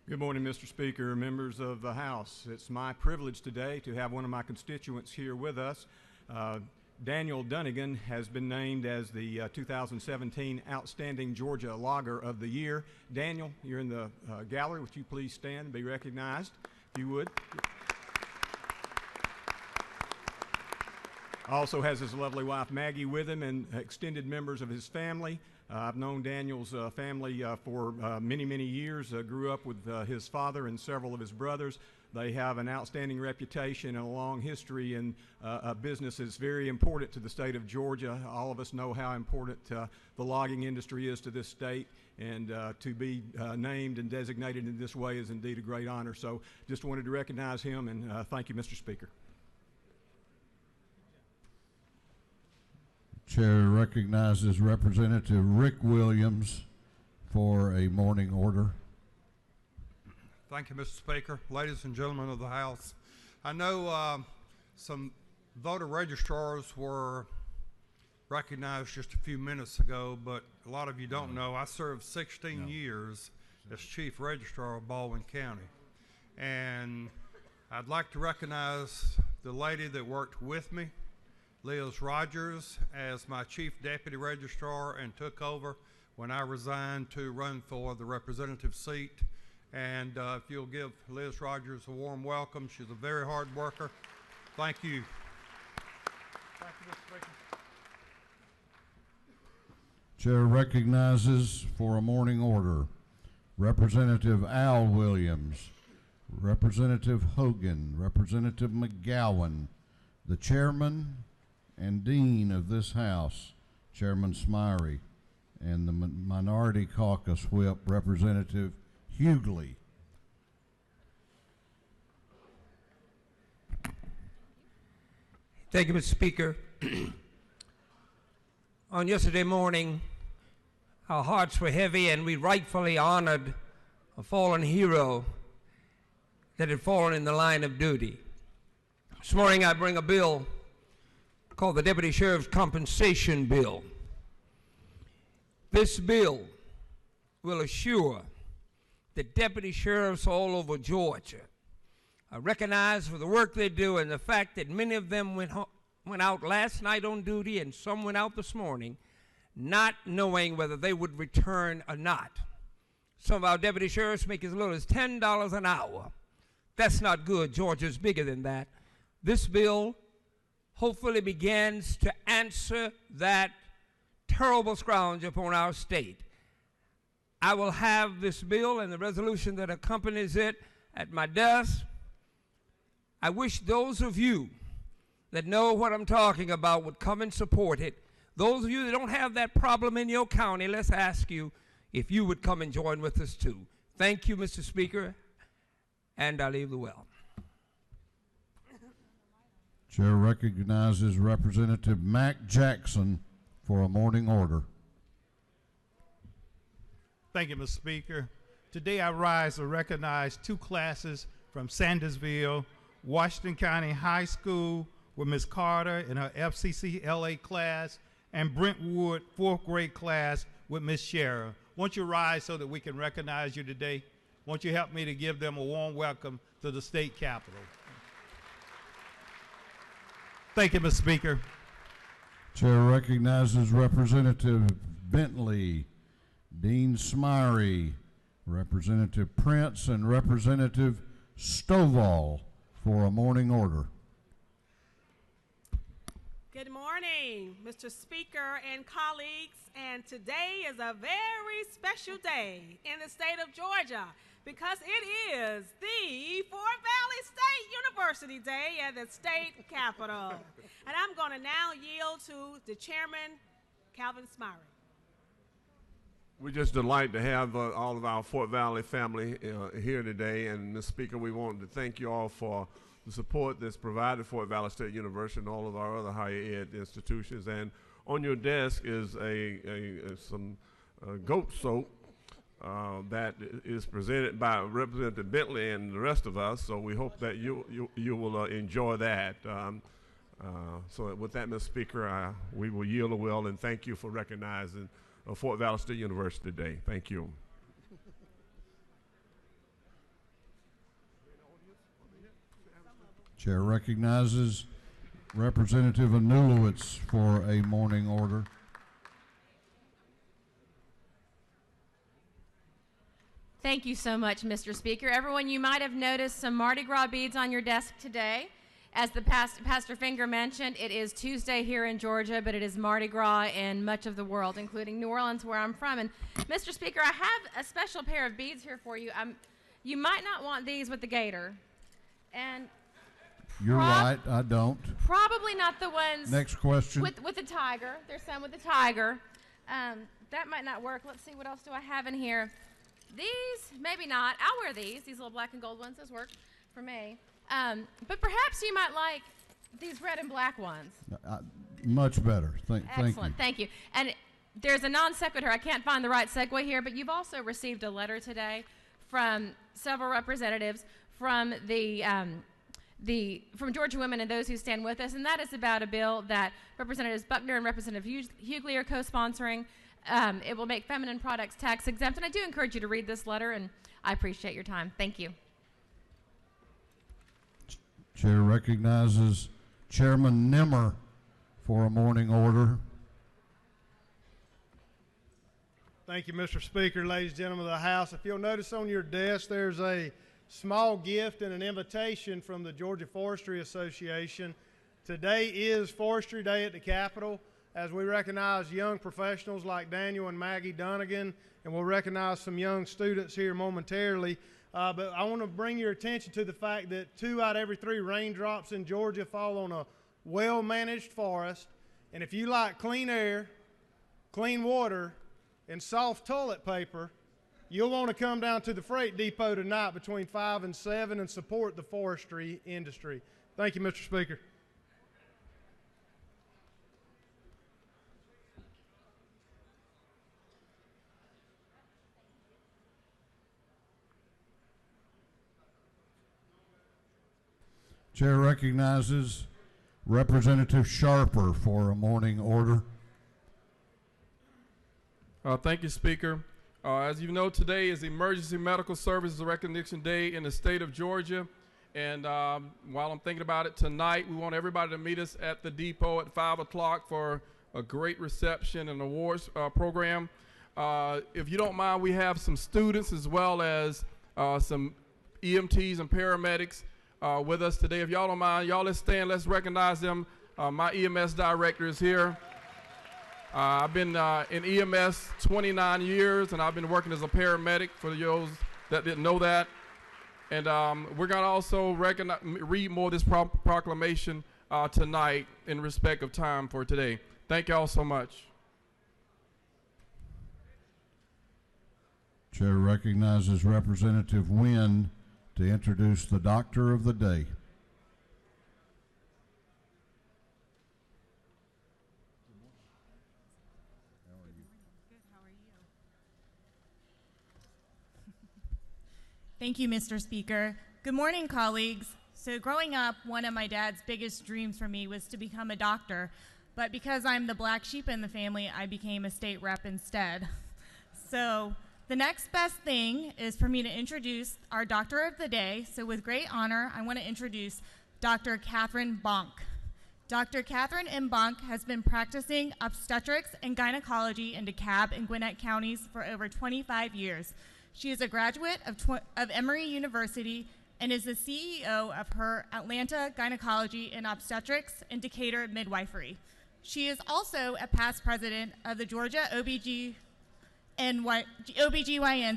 Good morning, Mr. Speaker, members of the House. It's my privilege today to have one of my constituents here with us. Daniel Dunnigan has been named as the 2017 Outstanding Georgia Logger of the Year. Daniel, you're in the gallery. Would you please stand and be recognized, if you would? Also has his lovely wife Maggie with him and extended members of his family. I've known Daniel's family for many, many years. Grew up with his father and several of his brothers. They have an outstanding reputation and a long history in a business that's very important to the state of Georgia. All of us know how important the logging industry is to this state, and to be named and designated in this way is indeed a great honor. So just wanted to recognize him, and thank you, Mr. Speaker. Chair recognizes Representative Rick Williams for a morning order. Thank you, Mr. Speaker. Ladies and gentlemen of the House, I know some voter registrars were recognized just a few minutes ago, but a lot of you don't know I served 16 years as Chief Registrar of Baldwin County. And I'd like to recognize the lady that worked with me, Liz Rogers, as my Chief Deputy Registrar and took over when I resigned to run for the representative seat. And if you'll give Liz Rogers a warm welcome. She's a very hard worker. Thank you. Thank you, Mr. Speaker. Chair recognizes for a morning order Representative Al Williams, Representative Hogan, Representative McGowan, the Chairman and Dean of this House, Chairman Smyrie, and the Minority Caucus Whip, Representative Hughley. Thank you, Mr. Speaker. On yesterday morning, our hearts were heavy and we rightfully honored a fallen hero that had fallen in the line of duty. This morning I bring a bill called the Deputy Sheriff's Compensation Bill. This bill will assure that deputy sheriffs all over Georgia are recognized for the work they do, and the fact that many of them went out last night on duty and some went out this morning not knowing whether they would return or not. Some of our deputy sheriffs make as little as $10 an hour. That's not good. Georgia's bigger than that. This bill hopefully begins to answer that terrible scourge upon our state. I will have this bill and the resolution that accompanies it at my desk. I wish those of you that know what I'm talking about would come and support it. Those of you that don't have that problem in your county, let's ask you if you would come and join with us too. Thank you, Mr. Speaker, and I leave the well. Chair recognizes Representative Mac Jackson for a morning order. Thank you, Mr. Speaker. Today I rise to recognize two classes from Sandersville, Washington County High School with Ms. Carter in her FCCLA class, and Brentwood 4th grade class with Ms. Shara. Won't you rise so that we can recognize you today? Won't you help me to give them a warm welcome to the state capitol? Thank you, Mr. Speaker. Chair recognizes Representative Bentley, Dean Smyrie, Representative Prince, and Representative Stovall for a morning order. Good morning, Mr. Speaker and colleagues, and today is a very special day in the state of Georgia because it is the Fort Valley State University Day at the state capitol. And I'm going to now yield to the chairman, Calvin Smyrie. We're just delighted to have all of our Fort Valley family here today. And Mr. Speaker, we want to thank you all for the support that's provided Fort Valley State University and all of our other higher ed institutions. And on your desk is some goat soap that is presented by Representative Bentley and the rest of us. So we hope that you will enjoy that. So with that, Mr. Speaker, we will yield the will and thank you for recognizing Fort Valley State University today. Thank you. Chair recognizes Representative Anulowicz for a morning order. Thank you so much, Mr. Speaker. Everyone, you might have noticed some Mardi Gras beads on your desk today. As the Pastor Finger mentioned, it is Tuesday here in Georgia, but it is Mardi Gras in much of the world, including New Orleans, where I'm from. And, Mr. Speaker, I have a special pair of beads here for you. You might not want these with the gator. And you're right, I don't. Probably not the ones. Next question. With the tiger. There's some with the tiger. That might not work. Let's see, what else do I have in here? These, maybe not. I'll wear these little black and gold ones. Those work for me. But perhaps you might like these red and black ones. Much better. Thank you. Excellent. Thank you. And there's a non sequitur. I can't find the right segue here, but you've also received a letter today from several representatives from from Georgia Women and those who stand with us, and that is about a bill that Representatives Buckner and Representative Hughley are co-sponsoring. It will make feminine products tax exempt, and I do encourage you to read this letter, and I appreciate your time. Thank you. Chair recognizes Chairman Nimmer for a morning order. Thank you, Mr. Speaker, ladies and gentlemen of the House. If you'll notice on your desk, there's a small gift and an invitation from the Georgia Forestry Association. Today is Forestry Day at the Capitol, as we recognize young professionals like Daniel and Maggie Dunnigan, and we'll recognize some young students here momentarily. But I want to bring your attention to the fact that 2 out of every 3 raindrops in Georgia fall on a well-managed forest. And if you like clean air, clean water, and soft toilet paper, you'll want to come down to the freight depot tonight between 5 and 7 and support the forestry industry. Thank you, Mr. Speaker. Chair recognizes Representative Sharper for a morning order. Thank you, Speaker. As you know, today is Emergency Medical Services Recognition Day in the state of Georgia. And while I'm thinking about it tonight, we want everybody to meet us at the depot at 5 o'clock for a great reception and awards program. If you don't mind, we have some students as well as some EMTs and paramedics with us today. If y'all don't mind, y'all let's stand, let's recognize them. My EMS director is here. I've been in EMS 29 years, and I've been working as a paramedic for those that didn't know that. And we're going to also read more of this proclamation tonight in respect of time for today. Thank y'all so much. Chair recognizes Representative Wynn to introduce the Doctor of the Day. Thank you, Mr. Speaker. Good morning, colleagues. So growing up, one of my dad's biggest dreams for me was to become a doctor, but because I'm the black sheep in the family, I became a state rep instead. So the next best thing is for me to introduce our Doctor of the Day. So with great honor, I want to introduce Dr. Catherine Bonk. Dr. Catherine M. Bonk has been practicing obstetrics and gynecology in DeKalb and Gwinnett counties for over 25 years. She is a graduate of Emory University and is the CEO of her Atlanta Gynecology and Obstetrics and Decatur Midwifery. She is also a past president of the Georgia OBGYN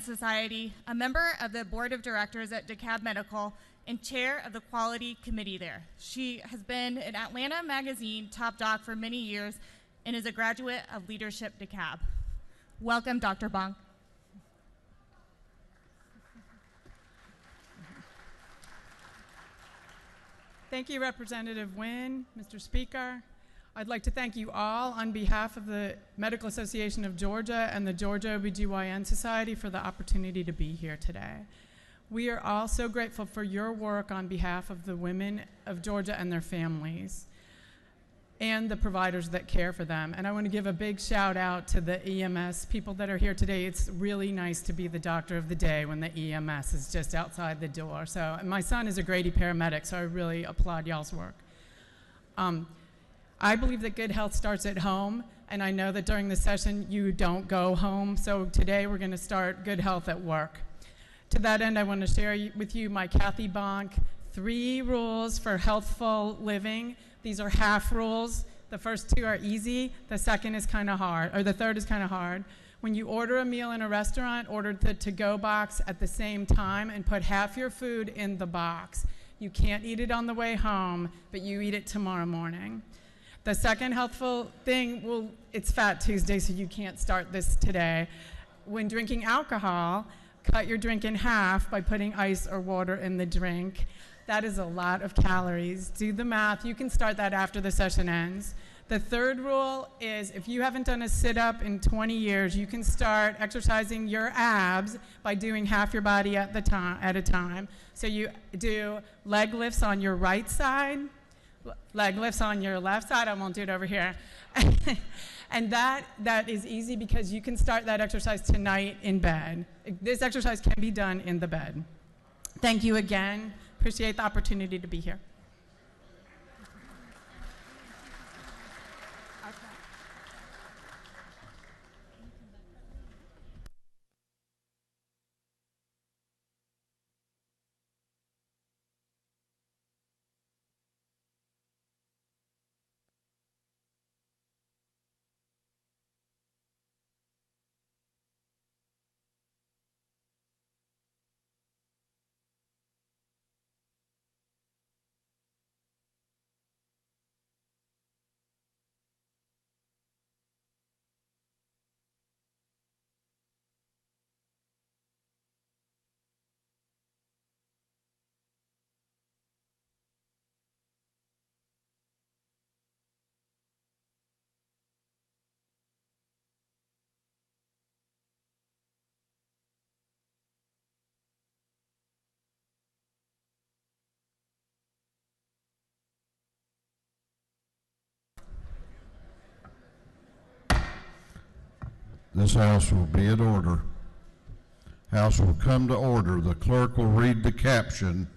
Society, a member of the board of directors at DeKalb Medical, and chair of the quality committee there. She has been an Atlanta Magazine top doc for many years and is a graduate of Leadership DeKalb. Welcome, Dr. Bonk. Thank you, Representative Wynn, Mr. Speaker. I'd like to thank you all on behalf of the Medical Association of Georgia and the Georgia OBGYN Society for the opportunity to be here today. We are all so grateful for your work on behalf of the women of Georgia and their families and the providers that care for them. And I want to give a big shout out to the EMS people that are here today. It's really nice to be the Doctor of the Day when the EMS is just outside the door. So, and my son is a Grady paramedic, so I really applaud y'all's work. I believe that good health starts at home, and I know that during the session you don't go home, so today we're going to start good health at work. To that end, I want to share with you my Kathy Bonk 3 rules for healthful living. These are half rules. The first 2 are easy. The second is kind of hard, or the third is kind of hard. When you order a meal in a restaurant, order the to-go box at the same time and put half your food in the box. You can't eat it on the way home, but you eat it tomorrow morning. The second healthful thing, well, it's Fat Tuesday, so you can't start this today. When drinking alcohol, cut your drink in half by putting ice or water in the drink. That is a lot of calories. Do the math. You can start that after the session ends. The third rule is if you haven't done a sit-up in 20 years, you can start exercising your abs by doing half your body at a time. So you do leg lifts on your right side, leg lifts on your left side. I won't do it over here. And that is easy because you can start that exercise tonight in bed. This exercise can be done in the bed. Thank you again. Appreciate the opportunity to be here. This House will be in order. House will come to order. The clerk will read the caption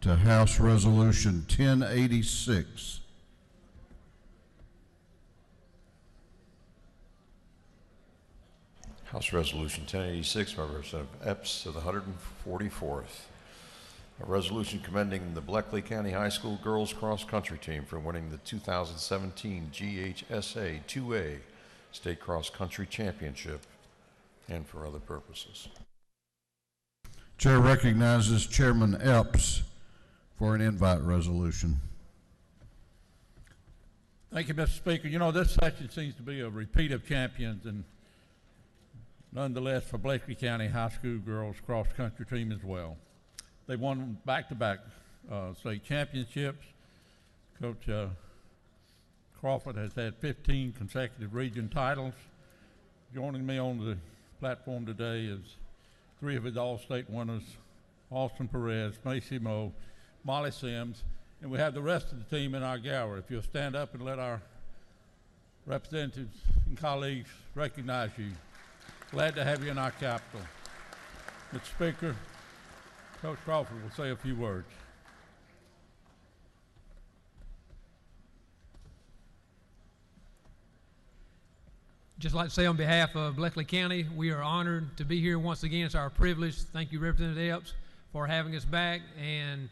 to House Resolution 1086. House Resolution 1086 by Representative Epps of the 144th. A resolution commending the Bleckley County High School girls cross country team for winning the 2017 GHSA 2A State Cross Country Championship and for other purposes. Chair recognizes Chairman Epps for an invite resolution. Thank you, Mr. Speaker. You know, this section seems to be a repeat of champions, and nonetheless for Bleckley County High School girls cross country team as well. They won back-to-back state championships. Coach Crawford has had 15 consecutive region titles. Joining me on the platform today is three of his all-state winners, Austin Perez, Macy Moe, Molly Sims, and we have the rest of the team in our gallery. If you'll stand up and let our representatives and colleagues recognize you. Glad to have you in our capital. Mr. Speaker, Coach Crawford will say a few words. Just like to say on behalf of Bleckley County, we are honored to be here once again. It's our privilege. Thank you, Representative Epps, for having us back. And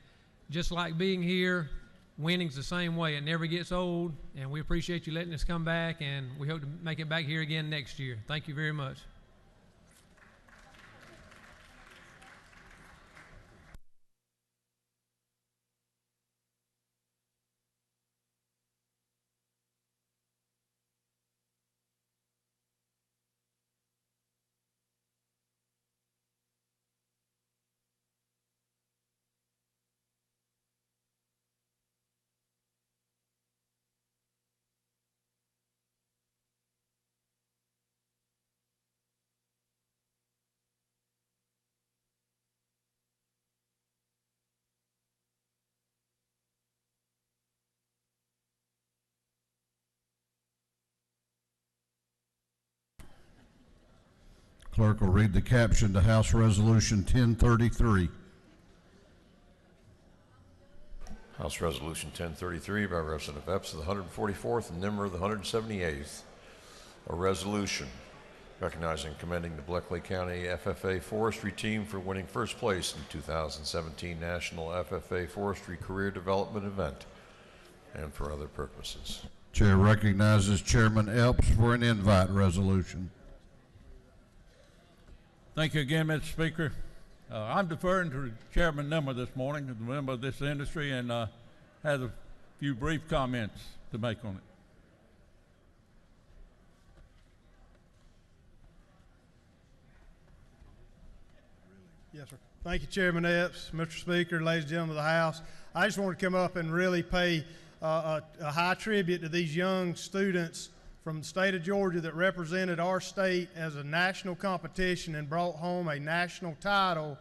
just like being here, winning's the same way. It never gets old, and we appreciate you letting us come back, and we hope to make it back here again next year. Thank you very much. Clerk will read the caption to House Resolution 1033. House Resolution 1033 by Representative Epps of the 144th and Nimmer of the 178th. A resolution recognizing and commending the Bleckley County FFA Forestry team for winning first place in 2017 National FFA Forestry Career Development Event and for other purposes. Chair recognizes Chairman Epps for an invite resolution. Thank you again, Mr. Speaker. I'm deferring to Chairman Nimmer this morning, a member of this industry, and has a few brief comments to make on it. Yes, sir. Thank you, Chairman Epps, Mr. Speaker, ladies and gentlemen of the House. I just want to come up and really pay a high tribute to these young students from the state of Georgia that represented our state as a national competition and brought home a national title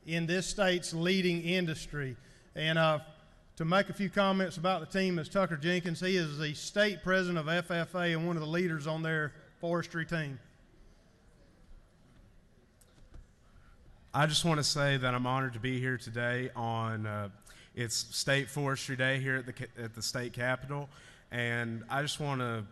in this state's leading industry. And to make a few comments about the team is Tucker Jenkins. He is the state president of FFA and one of the leaders on their forestry team. I just want to say that I'm honored to be here today on it's State Forestry Day here at the state capitol, and I just want to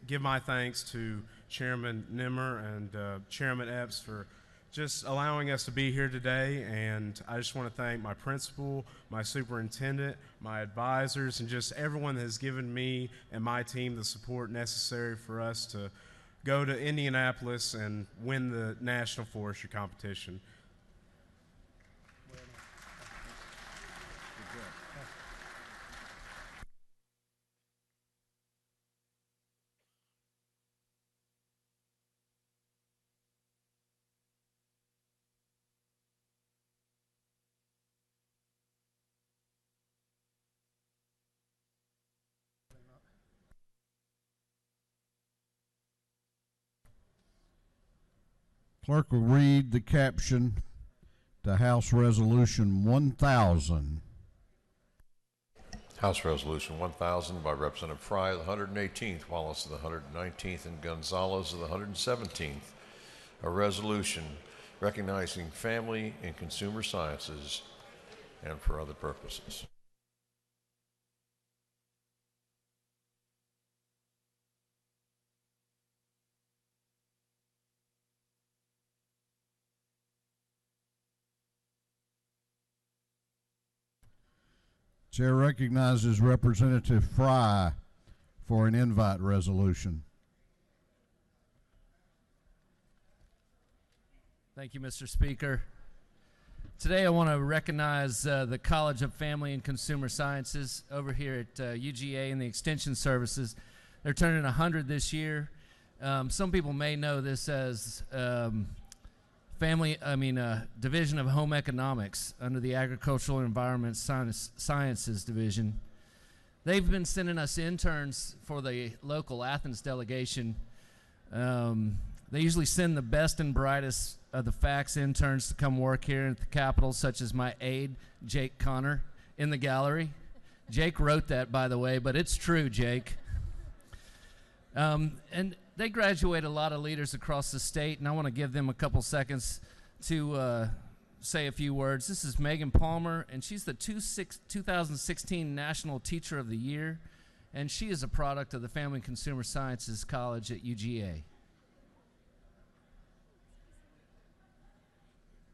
give my thanks to Chairman Nimmer and Chairman Epps for just allowing us to be here today. And I just want to thank my principal, my superintendent, my advisors, and just everyone that has given me and my team the support necessary for us to go to Indianapolis and win the National Forestry Competition. Clerk will read the caption to House Resolution 1000. House Resolution 1000 by Representative Fry of the 118th, Wallace of the 119th, and Gonzalez of the 117th. A resolution recognizing family and consumer sciences and for other purposes. Chair recognizes Representative Fry for an invite resolution. Thank you, Mr. Speaker. Today I want to recognize the College of Family and Consumer Sciences over here at UGA and the Extension Services. They're turning 100 this year. Some people may know this as Division of Home Economics under the Agricultural and Environment Sciences Division. They've been sending us interns for the local Athens delegation. They usually send the best and brightest of the FACS interns to come work here at the Capitol, such as my aide, Jake Connor, in the gallery. Jake wrote that, by the way, but it's true, Jake. And they graduate a lot of leaders across the state, and I want to give them a couple seconds to say a few words. This is Megan Palmer, and she's the 2016 National Teacher of the Year, and she is a product of the Family and Consumer Sciences College at UGA.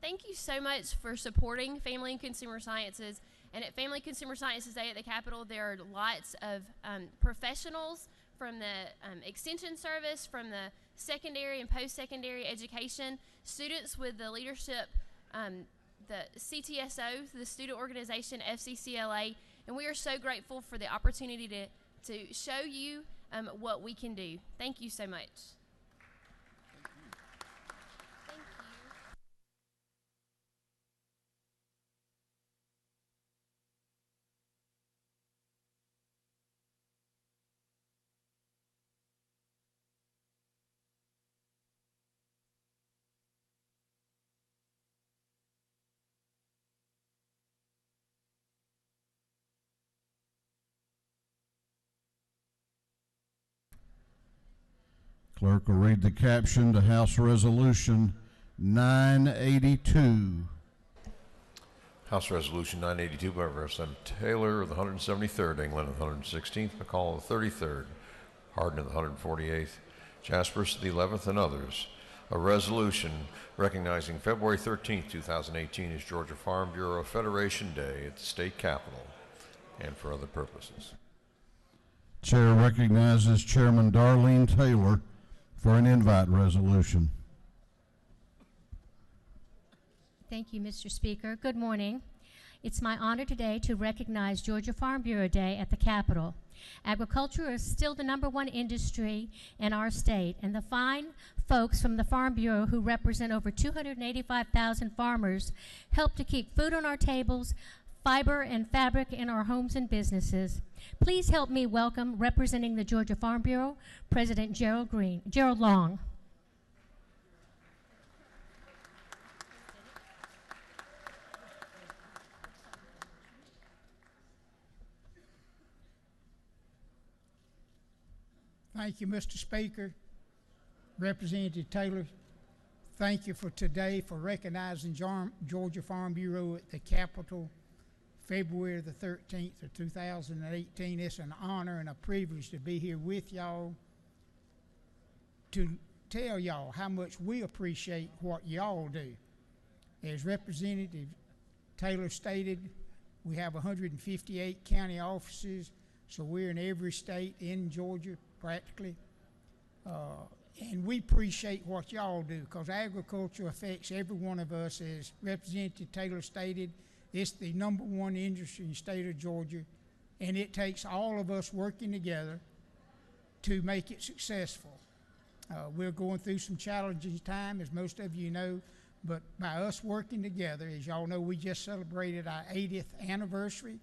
Thank you so much for supporting Family and Consumer Sciences. And at Family and Consumer Sciences Day at the Capitol, there are lots of professionals from the Extension Service, from the secondary and post-secondary education, students with the leadership, the CTSO, the student organization FCCLA, and we are so grateful for the opportunity to show you what we can do. Thank you so much. Clerk will read the caption to House Resolution 982. House Resolution 982 by Representative Taylor of the 173rd, England of the 116th, McCall of the 33rd, Hardin of the 148th, Jaspers of the 11th, and others. A resolution recognizing February 13, 2018 as Georgia Farm Bureau Federation Day at the state capitol and for other purposes. Chair recognizes Chairman Darlene Taylor for an invite resolution. Thank you, Mr. Speaker. Good morning. It's my honor today to recognize Georgia Farm Bureau Day at the Capitol. Agriculture is still the #1 industry in our state, and the fine folks from the Farm Bureau who represent over 285,000 farmers help to keep food on our tables, fiber and fabric in our homes and businesses. Please help me welcome, representing the Georgia Farm Bureau, President Gerald Long. Thank you, Mr. Speaker. Representative Taylor, thank you for today for recognizing Georgia Farm Bureau at the Capitol, February the 13th of 2018. It's an honor and a privilege to be here with y'all to tell y'all how much we appreciate what y'all do. As Representative Taylor stated, we have 158 county offices, so we're in every state in Georgia practically. And we appreciate what y'all do, because agriculture affects every one of us. As Representative Taylor stated, it's the #1 industry in the state of Georgia, and it takes all of us working together to make it successful. We're going through some challenging time, as most of you know, but by us working together, as y'all know, we just celebrated our 80th anniversary,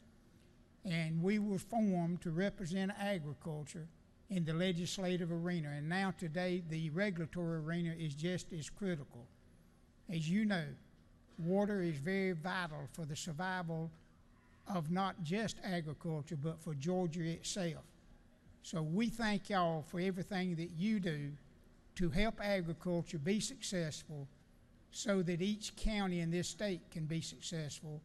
and we were formed to represent agriculture in the legislative arena. And now today, the regulatory arena is just as critical. As you know, water is very vital for the survival of not just agriculture, but for Georgia itself. So we thank y'all for everything that you do to help agriculture be successful so that each county in this state can be successful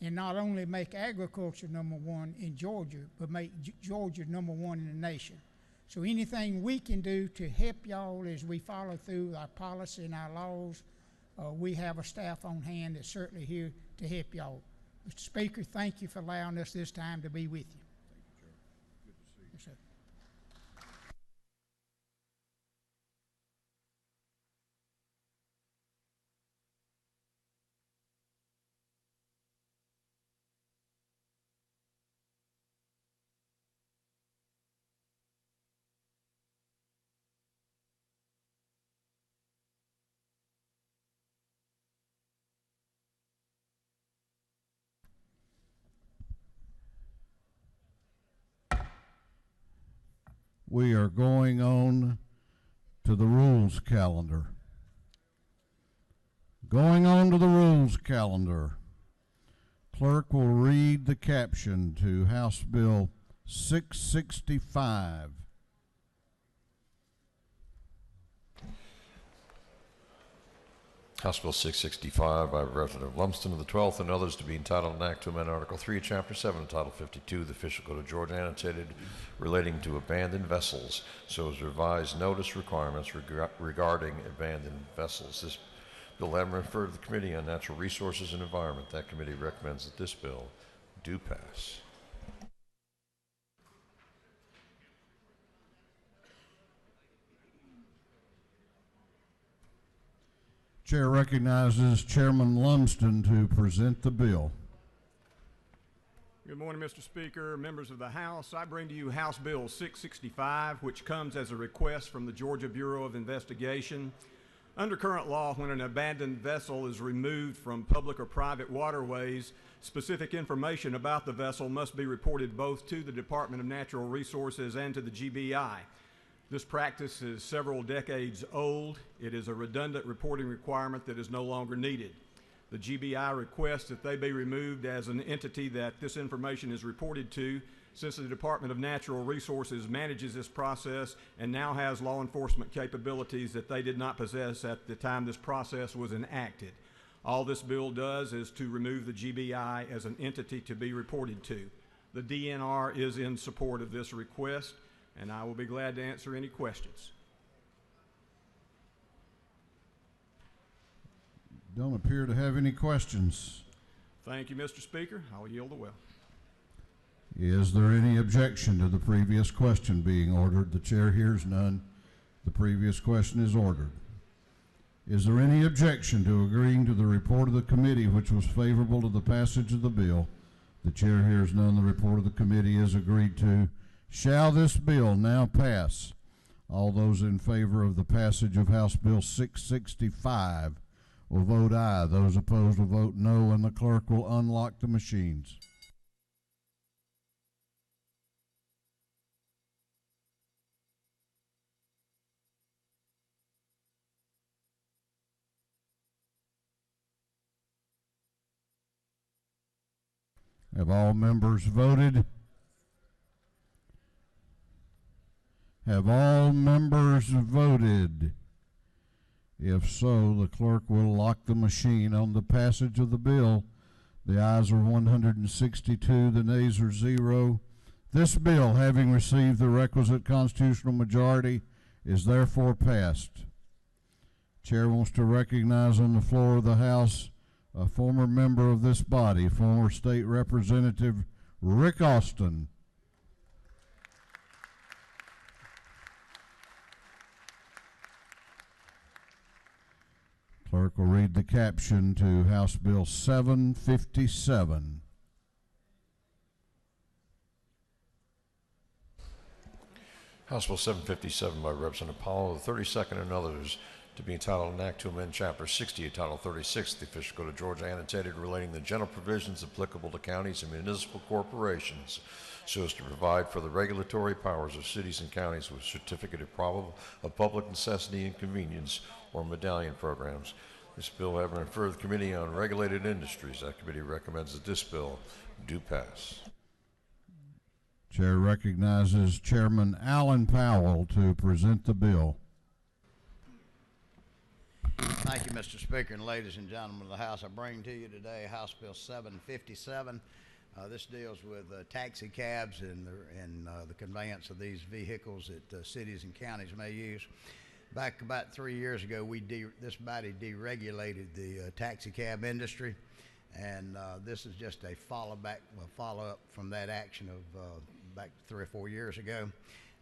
and not only make agriculture #1 in Georgia, but make Georgia #1 in the nation. So anything we can do to help y'all as we follow through our policy and our laws, we have a staff on hand that's certainly here to help y'all. Mr. Speaker, thank you for allowing us this time to be with you. Thank you, Chair. Good to see you. Yes, sir. We are going on to the rules calendar. Going on to the rules calendar. Clerk will read the caption to House Bill 665. House Bill 665 by Representative Lumsden of the 12th and others to be entitled an act to amend Article 3, Chapter 7, Title 52, the Official Code of Georgia, annotated relating to abandoned vessels, so as revised notice requirements regarding abandoned vessels. This bill having referred to the Committee on Natural Resources and Environment. That committee recommends that this bill do pass. Chair recognizes Chairman Lumsden to present the bill. Good morning, Mr. Speaker, members of the House. I bring to you House Bill 665, which comes as a request from the Georgia Bureau of Investigation. Under current law, when an abandoned vessel is removed from public or private waterways, specific information about the vessel must be reported both to the Department of Natural Resources and to the GBI. This practice is several decades old. It is a redundant reporting requirement that is no longer needed. The GBI requests that they be removed as an entity that this information is reported to, since the Department of Natural Resources manages this process and now has law enforcement capabilities that they did not possess at the time this process was enacted. All this bill does is to remove the GBI as an entity to be reported to. The DNR is in support of this request, and I will be glad to answer any questions. Don't appear to have any questions. Thank you, Mr. Speaker. I will yield the will. Is there any objection to the previous question being ordered? The chair hears none. The previous question is ordered. Is there any objection to agreeing to the report of the committee which was favorable to the passage of the bill? The chair hears none. The report of the committee is agreed to. Shall this bill now pass? All those in favor of the passage of House Bill 665 will vote aye. Those opposed will vote no, and the clerk will unlock the machines. Have all members voted? Have all members voted? If so, the clerk will lock the machine on the passage of the bill. The ayes are 162, the nays are 0. This bill, having received the requisite constitutional majority, is therefore passed. Chair wants to recognize on the floor of the House a former member of this body, former State Representative Rick Austin. Clerk will read the caption to House Bill 757. House Bill 757 by Representative Powell of the 32nd and others to be entitled an act to amend Chapter 60 of Title 36 of the Official Code of Georgia, annotated relating the general provisions applicable to counties and municipal corporations so as to provide for the regulatory powers of cities and counties with certificate of public necessity and convenience or medallion programs. This bill having referred to the Committee on Regulated Industries. That committee recommends that this bill do pass. Chair recognizes Chairman Alan Powell to present the bill. Thank you, Mr. Speaker, and ladies and gentlemen of the House. I bring to you today House Bill 757. This deals with taxi cabs and the conveyance of these vehicles that cities and counties may use. Back about 3 years ago, this body deregulated the taxi cab industry, and this is just a follow-up from that action of back 3 or 4 years ago.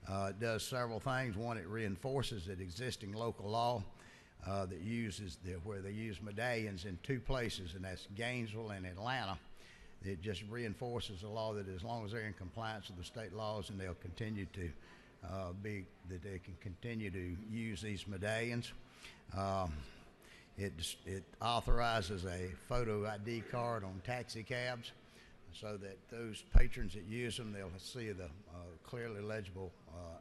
It does several things. One, it reinforces that existing local law that uses where they use medallions in 2 places, and that's Gainesville and Atlanta. It just reinforces the law that as long as they're in compliance with the state laws, and they'll continue to they can continue to use these medallions. It authorizes a photo ID card on taxi cabs, so that those patrons that use them, they'll see the clearly legible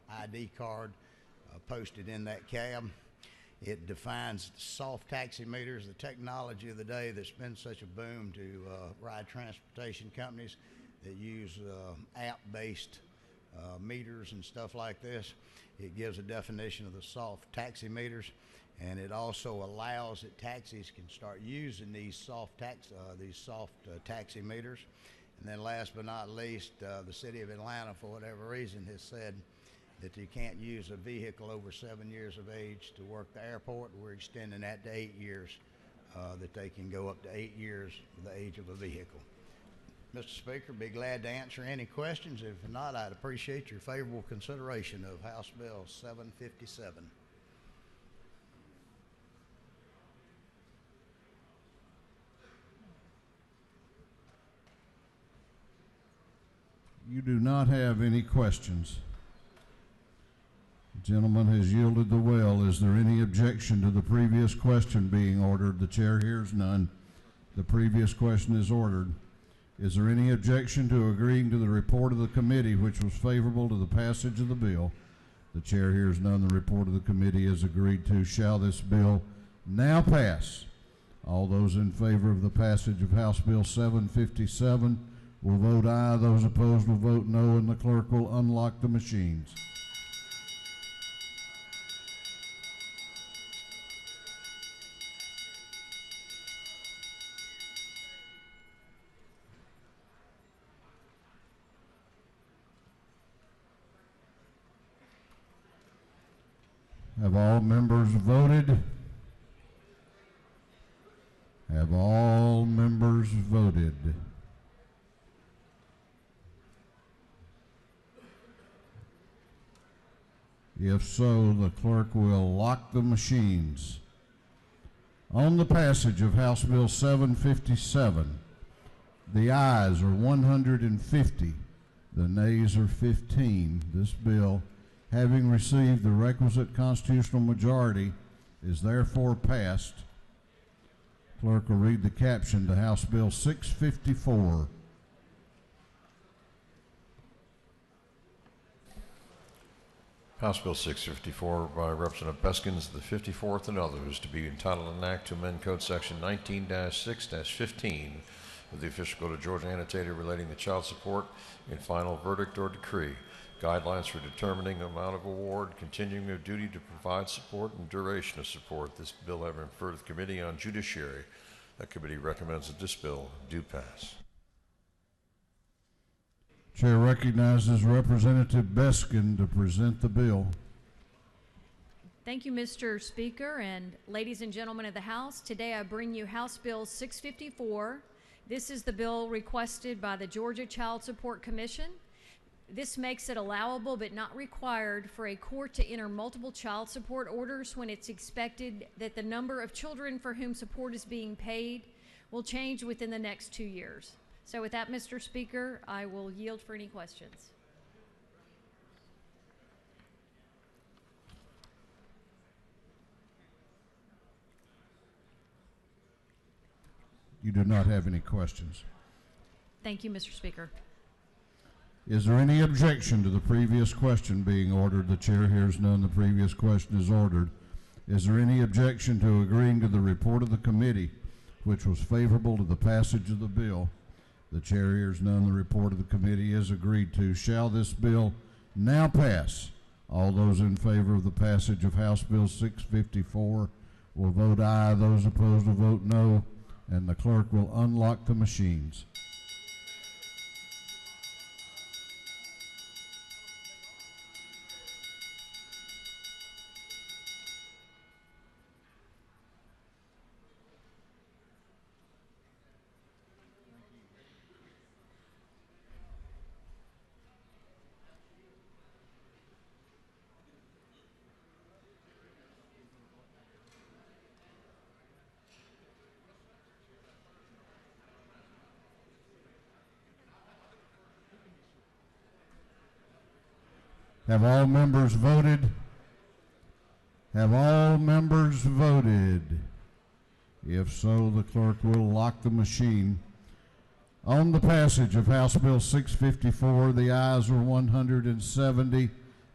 ID card posted in that cab. It defines soft taximeters, the technology of the day that's been such a boom to ride transportation companies that use app-based meters and stuff like this. It gives a definition of the soft taximeters, and it also allows that taxis can start using these soft taximeters. And then last but not least, the city of Atlanta, for whatever reason, has said that you can't use a vehicle over 7 years of age to work the airport. We're extending that to 8 years, that they can go up to 8 years of the age of a vehicle. Mr. Speaker, be glad to answer any questions. If not, I'd appreciate your favorable consideration of House Bill 757. You do not have any questions. The gentleman has yielded the well. Is there any objection to the previous question being ordered? The chair hears none. The previous question is ordered. Is there any objection to agreeing to the report of the committee, which was favorable to the passage of the bill? The chair hears none. The report of the committee is agreed to. Shall this bill now pass? All those in favor of the passage of House Bill 757 will vote aye. Those opposed will vote no, and the clerk will unlock the machines. Have all members voted? Have all members voted? If so, the clerk will lock the machines. On the passage of House Bill 757, the ayes are 150, the nays are 15. This bill, having received the requisite constitutional majority, is therefore passed. Clerk will read the caption to House Bill 654. House Bill 654 by Representative Beskins, the 54th, and others, to be entitled an act to amend Code Section 19-6-15 of the Official Code of Georgia annotated relating to child support in final verdict or decree, guidelines for determining amount of award, continuing of duty to provide support, and duration of support. This bill having referred to the Committee on Judiciary. That committee recommends that this bill do pass. Chair recognizes Representative Beskin to present the bill. Thank you, Mr. Speaker, and ladies and gentlemen of the House. Today I bring you House Bill 654. This is the bill requested by the Georgia Child Support Commission. This makes it allowable but not required for a court to enter multiple child support orders when it's expected that the number of children for whom support is being paid will change within the next 2 years. So with that, Mr. Speaker, I will yield for any questions. You do not have any questions. Thank you, Mr. Speaker. Is there any objection to the previous question being ordered? The chair hears none. The previous question is ordered. Is there any objection to agreeing to the report of the committee, which was favorable to the passage of the bill? The chair hears none. The report of the committee is agreed to. Shall this bill now pass? All those in favor of the passage of House Bill 654 will vote aye. Those opposed will vote no, and the clerk will unlock the machines. Have all members voted? Have all members voted? If so, the clerk will lock the machine. On the passage of House Bill 654, the ayes are 170,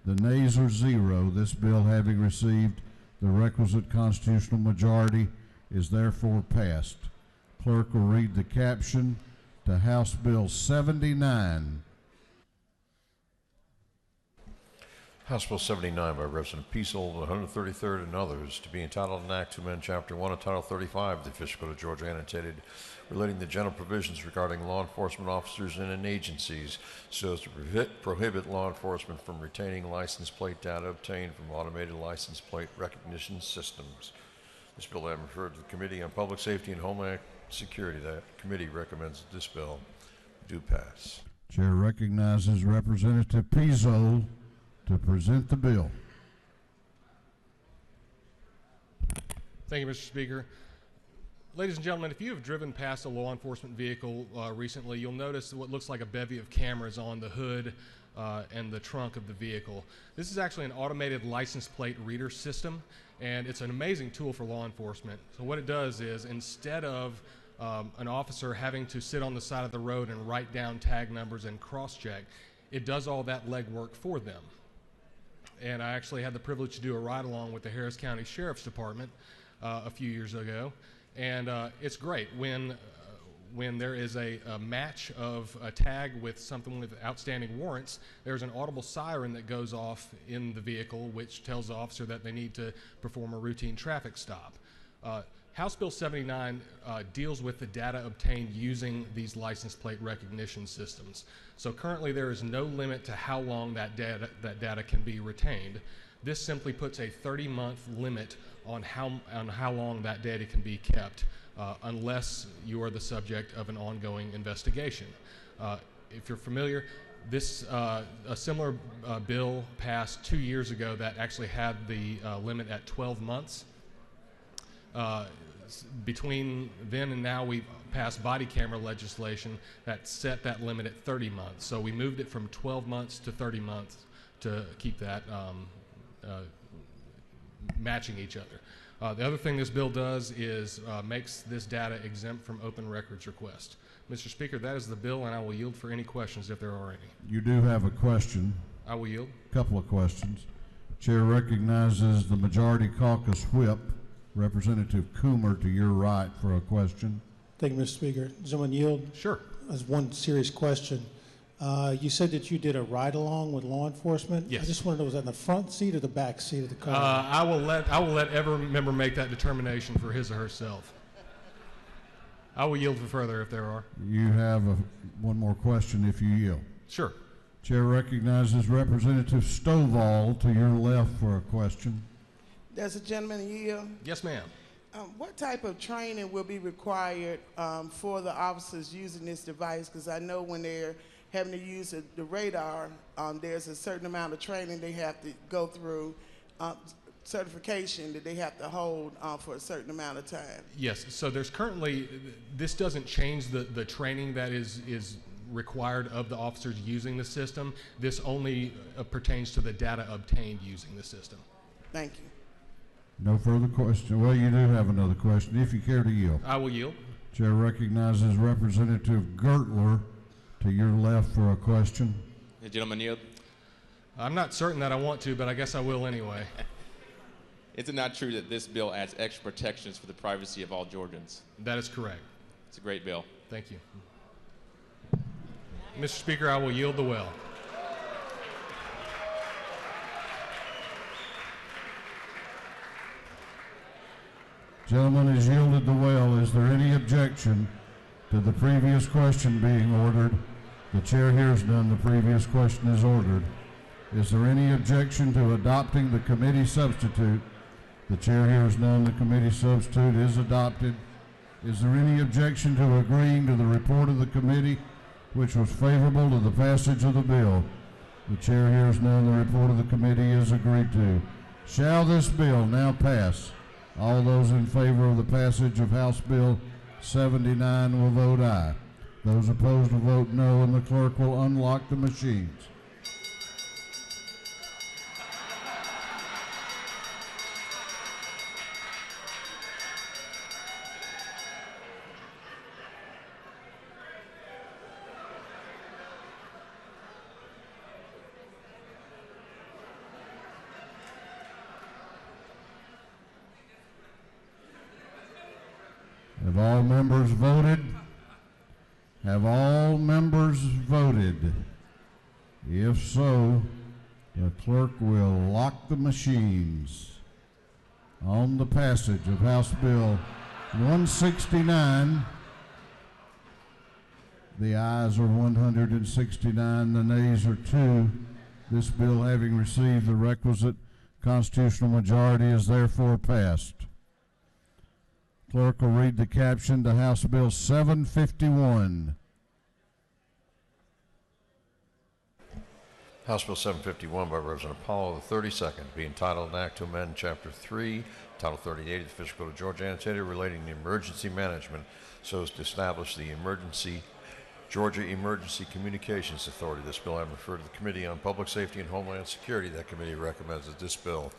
the nays are 0. This bill, having received the requisite constitutional majority, is therefore passed. Clerk will read the caption to House Bill 79. House Bill 79 by Representative Peasel, the 133rd, and others, to be entitled an act to amend Chapter 1 of Title 35 of the Official Code of Georgia, annotated, relating to general provisions regarding law enforcement officers and agencies, so as to prohibit law enforcement from retaining license plate data obtained from automated license plate recognition systems. This bill has been referred to the Committee on Public Safety and Homeland Security. That committee recommends that this bill do pass. Chair recognizes Representative Peasel to present the bill. Thank you, Mr. Speaker. Ladies and gentlemen, if you have driven past a law enforcement vehicle recently, you'll notice what looks like a bevy of cameras on the hood and the trunk of the vehicle. This is actually an automated license plate reader system, and it's an amazing tool for law enforcement. So what it does is, instead of an officer having to sit on the side of the road and write down tag numbers and cross-check, it does all that legwork for them. And I actually had the privilege to do a ride-along with the Harris County Sheriff's Department a few years ago, and it's great when there is a match of a tag with something with outstanding warrants. There's an audible siren that goes off in the vehicle, which tells the officer that they need to perform a routine traffic stop. House Bill 79 deals with the data obtained using these license plate recognition systems. So currently there is no limit to how long that data can be retained. This simply puts a 30-month limit on how long that data can be kept, unless you are the subject of an ongoing investigation. If you're familiar, a similar bill passed 2 years ago that actually had the limit at 12 months. Between then and now, we've passed body camera legislation that set that limit at 30 months. So we moved it from 12 months to 30 months to keep that matching each other. The other thing this bill does is makes this data exempt from open records request. Mr. Speaker, that is the bill, and I will yield for any questions if there are any. You do have a question. I will yield. A couple of questions. Chair recognizes the Majority Caucus Whip, Representative Coomer, to your right for a question. Thank you, Mr. Speaker. Gentleman yield? Sure. As one serious question. You said that you did a ride-along with law enforcement. Yes. I just wanted to know, was that in the front seat or the back seat of the car? I will let every member make that determination for his or herself. I will yield for further if there are. You have one more question if you yield. Sure. Chair recognizes Representative Stovall to your left for a question. Does the gentleman yield? Yes, ma'am. What type of training will be required for the officers using this device? Because I know when they're having to use the radar, there's a certain amount of training they have to go through, certification that they have to hold for a certain amount of time. Yes, so there's currently, this doesn't change the training that is required of the officers using the system. This only pertains to the data obtained using the system. Thank you. No further question. Well, you do have another question, if you care to yield. I will yield. Chair recognizes Representative Gertler to your left for a question. The gentleman yield. I'm not certain that I want to, but I guess I will anyway. Is it not true that this bill adds extra protections for the privacy of all Georgians? That is correct. It's a great bill. Thank you. Mr. Speaker, I will yield the well. Gentleman has yielded the well. Is there any objection to the previous question being ordered? The chair hears none. The previous question is ordered. Is there any objection to adopting the committee substitute? The chair hears none. The committee substitute is adopted. Is there any objection to agreeing to the report of the committee, which was favorable to the passage of the bill? The chair hears none. The report of the committee is agreed to. Shall this bill now pass? All those in favor of the passage of House Bill 79 will vote aye. Those opposed will vote no, and the clerk will unlock the machines. Have all members voted? Have all members voted? If so, the clerk will lock the machines on the passage of House Bill 169. The ayes are 169, the nays are 2. This bill, having received the requisite constitutional majority, is therefore passed. Clerk will read the caption to House Bill 751. House Bill 751 by Representative Powell, the 32nd, be entitled an act to amend Chapter 3, Title 38 of the Fiscal Code of Georgia, annotated relating to emergency management so as to establish the Georgia Emergency Communications Authority. This bill I have referred to the Committee on Public Safety and Homeland Security. That committee recommends that this bill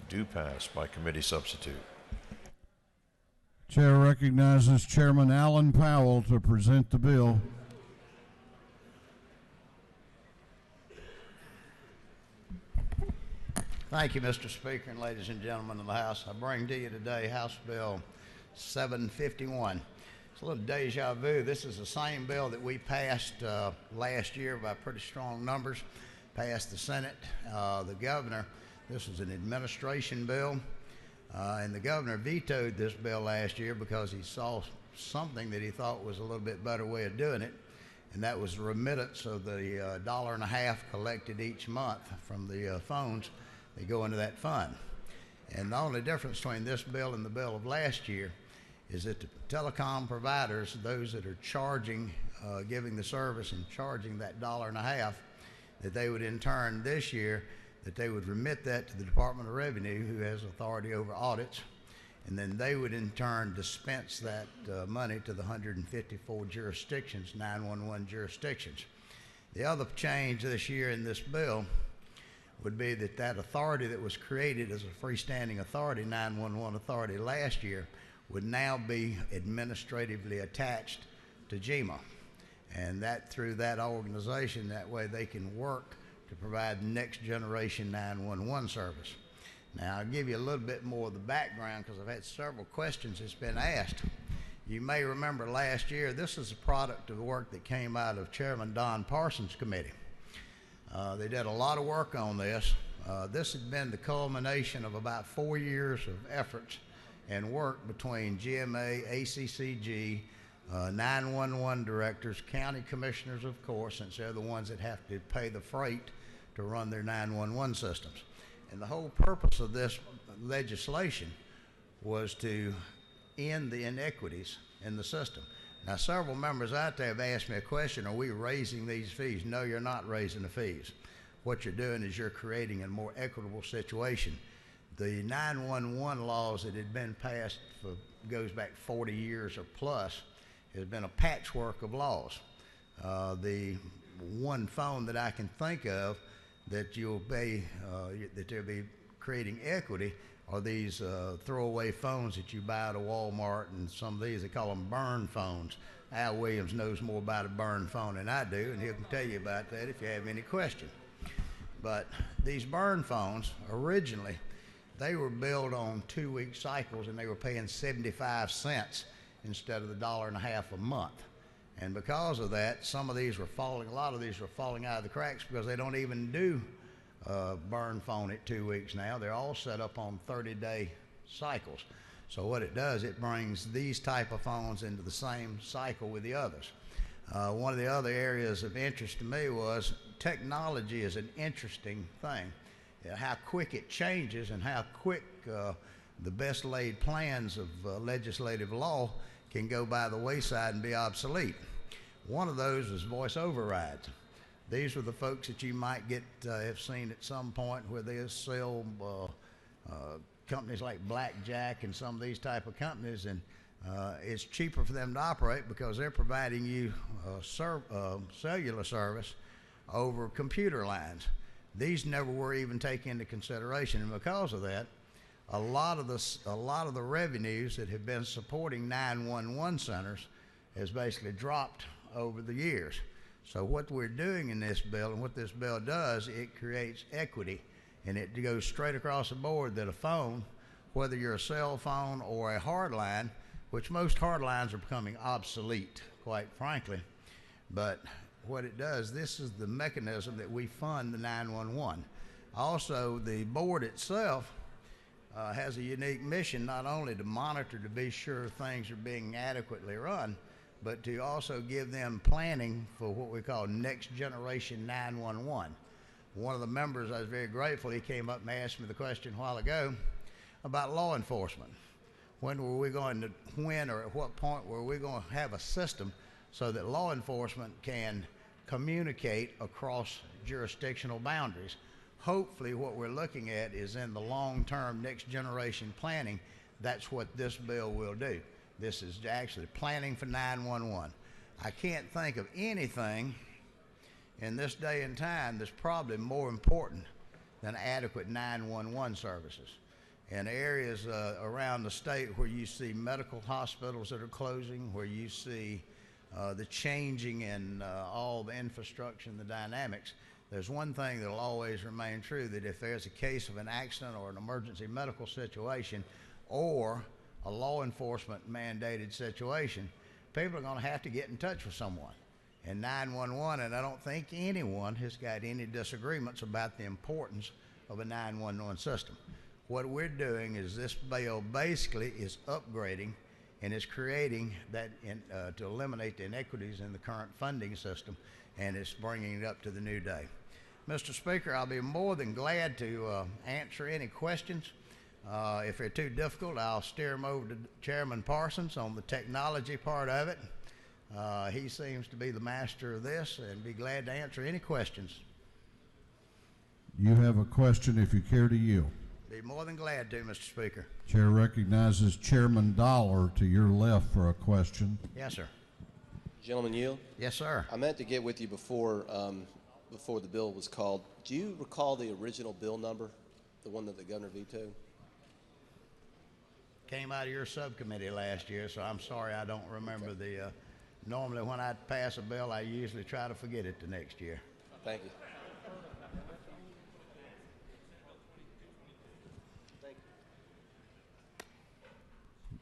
do pass by committee substitute. Chair recognizes Chairman Allen Powell to present the bill. Thank you, Mr. Speaker, and ladies and gentlemen of the House. I bring to you today House Bill 751. It's a little deja vu. This is the same bill that we passed last year by pretty strong numbers, passed the Senate, the governor. This was an administration bill. And the governor vetoed this bill last year because he saw something that he thought was a little bit better way of doing it, and that was the remittance of the $1.50 collected each month from the phones that go into that fund. And the only difference between this bill and the bill of last year is that the telecom providers, those that are charging, giving the service and charging that $1.50, that they would in turn this year that they would remit that to the Department of Revenue, who has authority over audits, and then they would in turn dispense that money to the 154 jurisdictions, 911 jurisdictions. The other change this year in this bill would be that that authority that was created as a freestanding authority, 911 authority last year, would now be administratively attached to GEMA. And that through that organization, that way they can work to provide next generation 911 service. Now I'll give you a little bit more of the background because I've had several questions that's been asked. You may remember last year, this is a product of the work that came out of Chairman Don Parsons' committee. They did a lot of work on this. This had been the culmination of about 4 years of efforts and work between GMA, ACCG, 911 directors, county commissioners, of course, since they're the ones that have to pay the freight to run their 911 systems. And the whole purpose of this legislation was to end the inequities in the system. Now, several members out there have asked me a question, are we raising these fees? No, you're not raising the fees. What you're doing is you're creating a more equitable situation. The 911 laws that had been passed goes back 40 years or plus, has been a patchwork of laws. The one phone that I can think of that you'll be, that they'll be creating equity are these throwaway phones that you buy at a Walmart, and some of these, they call them burn phones. Al Williams knows more about a burn phone than I do, and he can tell you about that if you have any question. But these burn phones, originally, they were billed on 2-week cycles, and they were paying 75 cents instead of the $1.50 a month. And because of that, some of these were falling, a lot of these were falling out of the cracks because they don't even do burn phone at 2 weeks now. They're all set up on 30-day cycles. So what it does, it brings these type of phones into the same cycle with the others. One of the other areas of interest to me was technology is an interesting thing. How quick it changes and how quick the best laid plans of legislative law can go by the wayside and be obsolete. One of those was voice overrides. These were the folks that you might have seen at some point where they sell companies like Blackjack and some of these type of companies, and it's cheaper for them to operate because they're providing you cellular service over computer lines. These never were even taken into consideration, and because of that, a lot of the revenues that have been supporting 911 centers has basically dropped over the years. So what we're doing in this bill, and what this bill does, it creates equity, and it goes straight across the board that a phone, whether you're a cell phone or a hard line, which most hard lines are becoming obsolete, quite frankly, but what it does, this is the mechanism that we fund the 911. Also, the board itself has a unique mission, not only to monitor to be sure things are being adequately run, but to also give them planning for what we call next generation 911. One of the members, I was very grateful, he came up and asked me the question a while ago about law enforcement. When or at what point were we going to have a system so that law enforcement can communicate across jurisdictional boundaries? Hopefully what we're looking at is in the long-term next generation planning. That's what this bill will do. This is actually planning for 911. I can't think of anything in this day and time that's probably more important than adequate 911 services. In areas around the state where you see medical hospitals that are closing, where you see the changing in all the infrastructure and the dynamics, there's one thing that will always remain true, that if there's a case of an accident or an emergency medical situation or a law enforcement mandated situation, people are going to have to get in touch with someone. And 911, and I don't think anyone has got any disagreements about the importance of a 911 system. What we're doing is this bill basically is upgrading and is creating that to eliminate the inequities in the current funding system, and it's bringing it up to the new day. Mr. Speaker, I'll be more than glad to answer any questions. If they're too difficult, I'll steer them over to Chairman Parsons on the technology part of it. He seems to be the master of this, and be glad to answer any questions. You have a question if you care to yield. Be more than glad to, Mr. Speaker. Chair recognizes Chairman Dollar to your left for a question. Yes, sir. Gentleman yield? Yes, sir. I meant to get with you before the bill was called. Do you recall the original bill number, the one that the governor vetoed? Came out of your subcommittee last year, so I'm sorry I don't remember the. Normally, when I pass a bill, I usually try to forget it the next year. Thank you.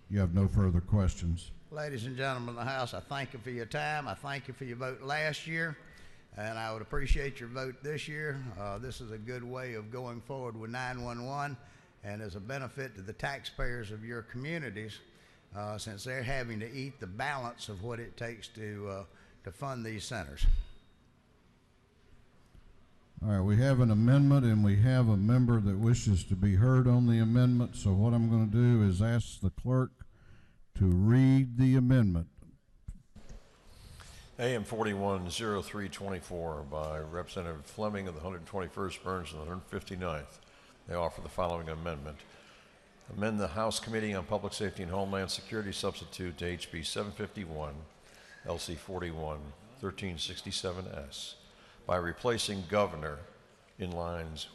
You have no further questions. Ladies and gentlemen of the House, I thank you for your time. I thank you for your vote last year, and I would appreciate your vote this year. This is a good way of going forward with 911, and is a benefit to the taxpayers of your communities, since they're having to eat the balance of what it takes to fund these centers. All right, we have an amendment, and we have a member that wishes to be heard on the amendment. So what I'm going to do is ask the clerk to read the amendment. AM 410324 by Representative Fleming of the 121st Burns and the 159th. They offer the following amendment. Amend the House Committee on Public Safety and Homeland Security substitute to HB 751, LC 41, 1367S by replacing governor in lines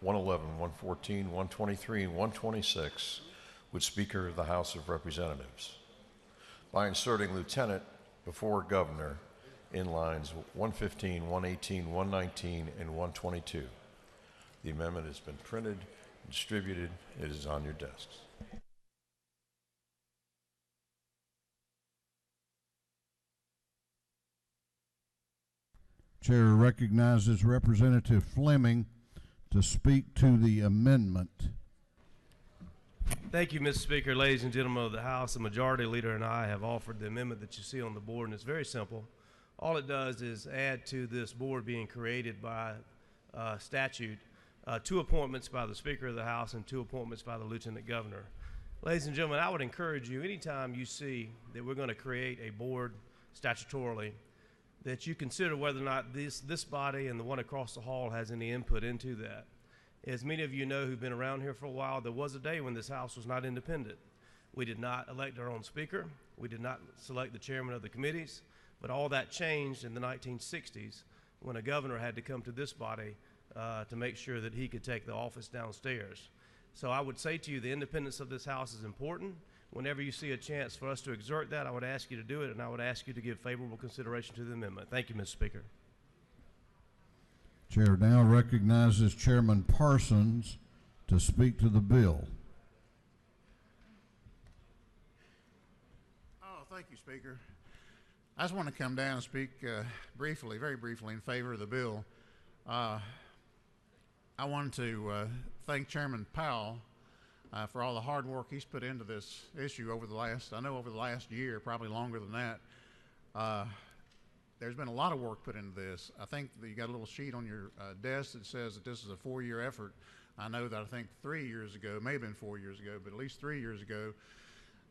111, 114, 123, and 126 with Speaker of the House of Representatives, by inserting lieutenant before governor in lines 115, 118, 119, and 122. The amendment has been printed and distributed. It is on your desks. Chair recognizes Representative Fleming to speak to the amendment. Thank you, Mr. Speaker. Ladies and gentlemen of the House, the Majority Leader and I have offered the amendment that you see on the board, and it's very simple. All it does is add to this board being created by statute 2 appointments by the Speaker of the House and 2 appointments by the Lieutenant Governor. Ladies and gentlemen, I would encourage you, anytime you see that we're going to create a board statutorily, that you consider whether or not this body and the one across the hall has any input into that. As many of you know who've been around here for a while, there was a day when this House was not independent. We did not elect our own Speaker. We did not select the chairman of the committees. But all that changed in the 1960s when a governor had to come to this body to make sure that he could take the office downstairs. So I would say to you, the independence of this House is important. Whenever you see a chance for us to exert that, I would ask you to do it, and I would ask you to give favorable consideration to the amendment. Thank you, Mr. Speaker. Chair now recognizes Chairman Parsons to speak to the bill. Thank you, Speaker. I just want to come down and speak briefly, very briefly, in favor of the bill. I wanted to thank Chairman Powell for all the hard work he's put into this issue over the last year, probably longer than that. There's been a lot of work put into this. I think that you got a little sheet on your desk that says that this is a 4-year effort. I know that I think 3 years ago, may have been 4 years ago, but at least 3 years ago,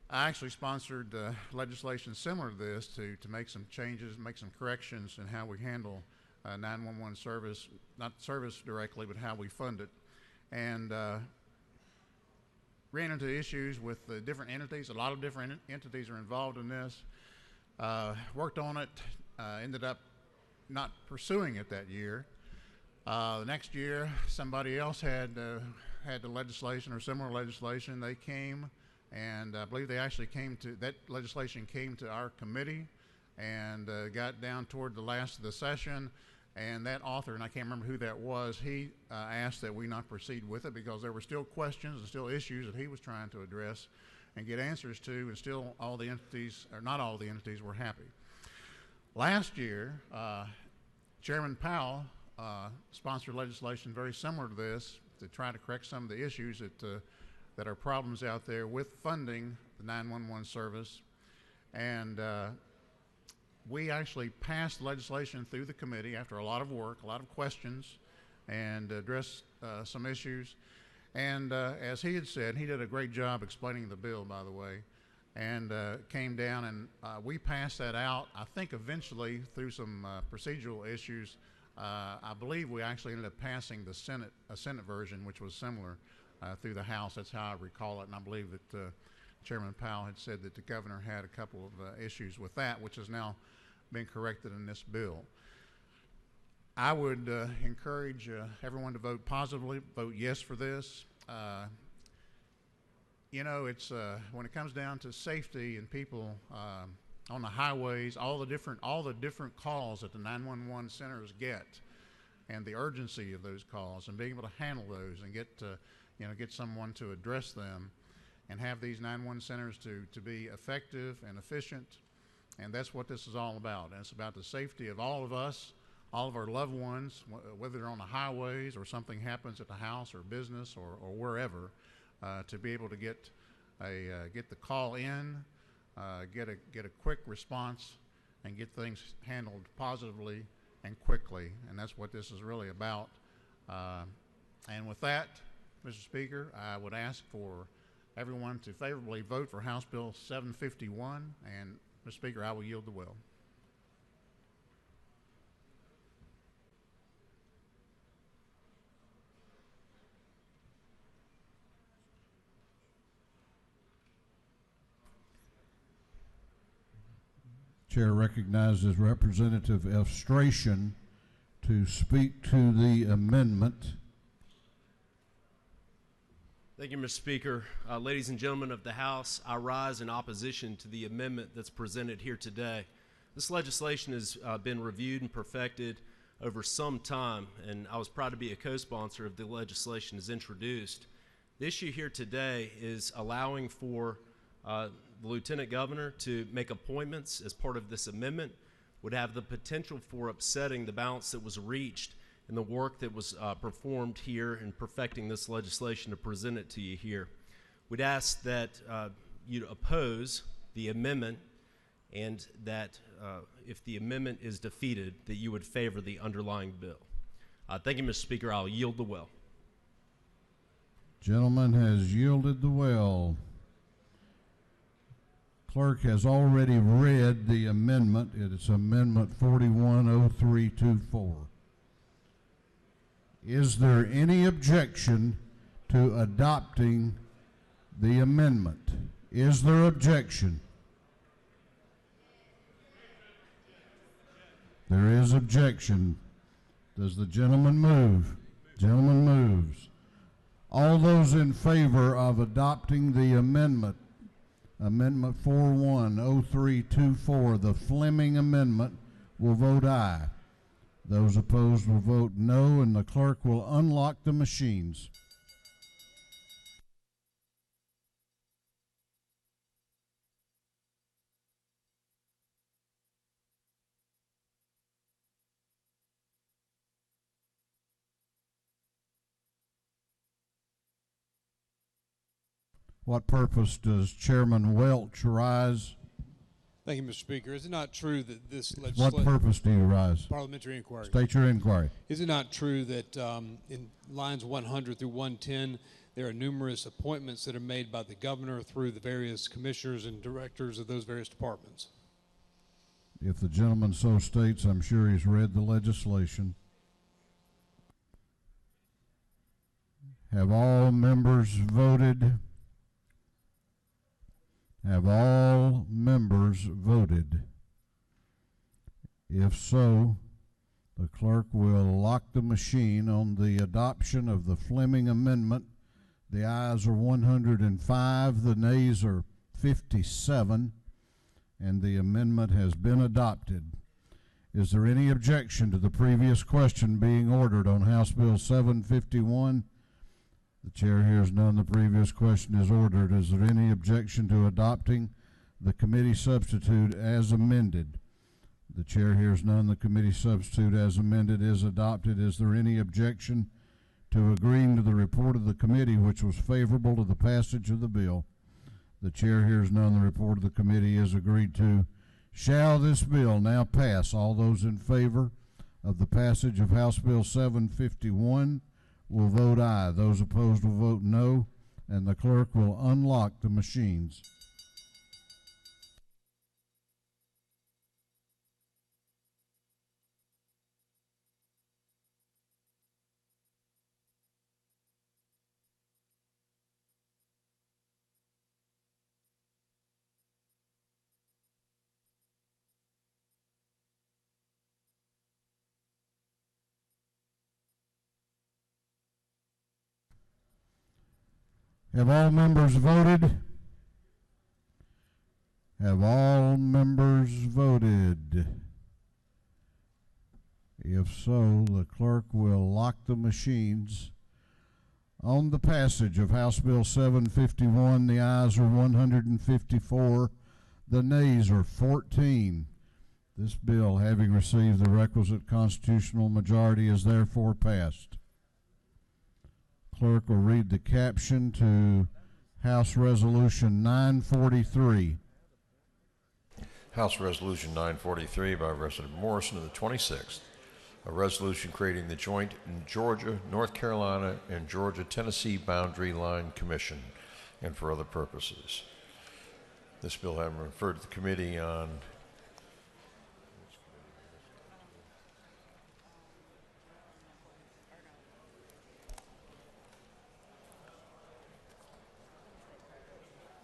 I actually sponsored legislation similar to this to make some changes, make some corrections in how we handle 911 service, not service directly, but how we fund it. And ran into issues with the different entities. A lot of different entities are involved in this. Worked on it, ended up not pursuing it that year. The next year, somebody else had the legislation or similar legislation. They came, and I believe they actually that legislation came to our committee and got down toward the last of the session. And that author, and I can't remember who that was, he asked that we not proceed with it because there were still questions and still issues that he was trying to address and get answers to, and still all the entities, or not all the entities, were happy. Last year, Chairman Powell sponsored legislation very similar to this to try to correct some of the issues that are problems out there with funding the 911 service. And we actually passed legislation through the committee after a lot of work, a lot of questions, and addressed some issues. And as he had said, he did a great job explaining the bill, by the way, and came down and we passed that out. I think eventually through some procedural issues, I believe we actually ended up passing the Senate version, which was similar through the House. That's how I recall it, and I believe that Chairman Powell had said that the governor had a couple of issues with that, which has now been corrected in this bill. I would encourage everyone to vote positively, vote yes for this. You know, it's when it comes down to safety and people on the highways, all the different calls that the 911 centers get, and the urgency of those calls, and being able to handle those and get someone to address them, and have these 911 centers to be effective and efficient. And that's what this is all about. And it's about the safety of all of us, all of our loved ones, whether they're on the highways or something happens at the house or business or wherever, to be able to get the call in, get a quick response, and get things handled positively and quickly. And that's what this is really about. And with that, Mr. Speaker, I would ask for everyone to favorably vote for House Bill 751, and Mr. Speaker, I will yield the will. Chair recognizes Representative Elstration to speak to the amendment. Thank you, Mr. Speaker. Ladies and gentlemen of the House, I rise in opposition to the amendment that's presented here today. This legislation has been reviewed and perfected over some time, and I was proud to be a co-sponsor of the legislation as introduced. The issue here today is allowing for the Lieutenant Governor to make appointments as part of this amendment would have the potential for upsetting the balance that was reached in the work that was performed here in perfecting this legislation to present it to you here. We'd ask that you oppose the amendment, and that if the amendment is defeated, that you would favor the underlying bill. Thank you, Mr. Speaker. I'll yield the well. Gentleman has yielded the well. Clerk has already read the amendment. It is Amendment 410324. Is there any objection to adopting the amendment? Is there objection? There is objection. Does the gentleman move? Gentleman moves. All those in favor of adopting the amendment, Amendment 410324, the Fleming Amendment, will vote aye. Those opposed will vote no, and the clerk will unlock the machines. What purpose does Chairman Welch rise? Thank you, Mr. Speaker. Is it not true that this What purpose do you rise? Parliamentary inquiry. State your inquiry. Is it not true that in lines 100 through 110, there are numerous appointments that are made by the governor through the various commissioners and directors of those various departments? If the gentleman so states, I'm sure he's read the legislation. Have all members voted? Have all members voted? If so, the clerk will lock the machine on the adoption of the Fleming Amendment. The ayes are 105, the nays are 57, and the amendment has been adopted. Is there any objection to the previous question being ordered on House Bill 751? The chair hears none. The previous question is ordered. Is there any objection to adopting the committee substitute as amended? The chair hears none. The committee substitute as amended is adopted. Is there any objection to agreeing to the report of the committee, which was favorable to the passage of the bill? The chair hears none. The report of the committee is agreed to. Shall this bill now pass? All those in favor of the passage of House Bill 751 will vote aye. Those opposed will vote no, and the clerk will unlock the machines. Have all members voted? Have all members voted? If so, the clerk will lock the machines. On the passage of House Bill 751, the ayes are 154, the nays are 14. This bill, having received the requisite constitutional majority, is therefore passed. Clerk will read the caption to House Resolution 943. House Resolution 943 by Representative Morrison of the 26th, a resolution creating the joint Georgia, North Carolina, and Georgia-Tennessee Boundary Line Commission and for other purposes. This bill having referred to the committee on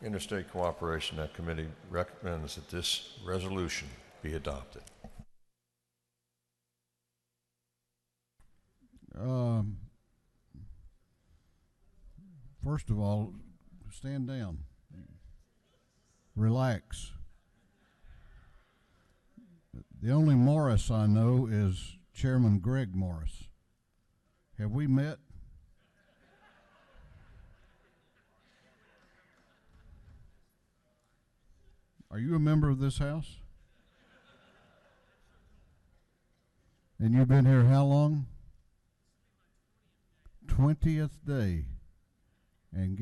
Interstate Cooperation, that committee recommends that this resolution be adopted. First of all, stand down. Relax. The only Morris I know is Chairman Greg Morris. Have we met? Are you a member of this house? And you've been here how long? 20th day. And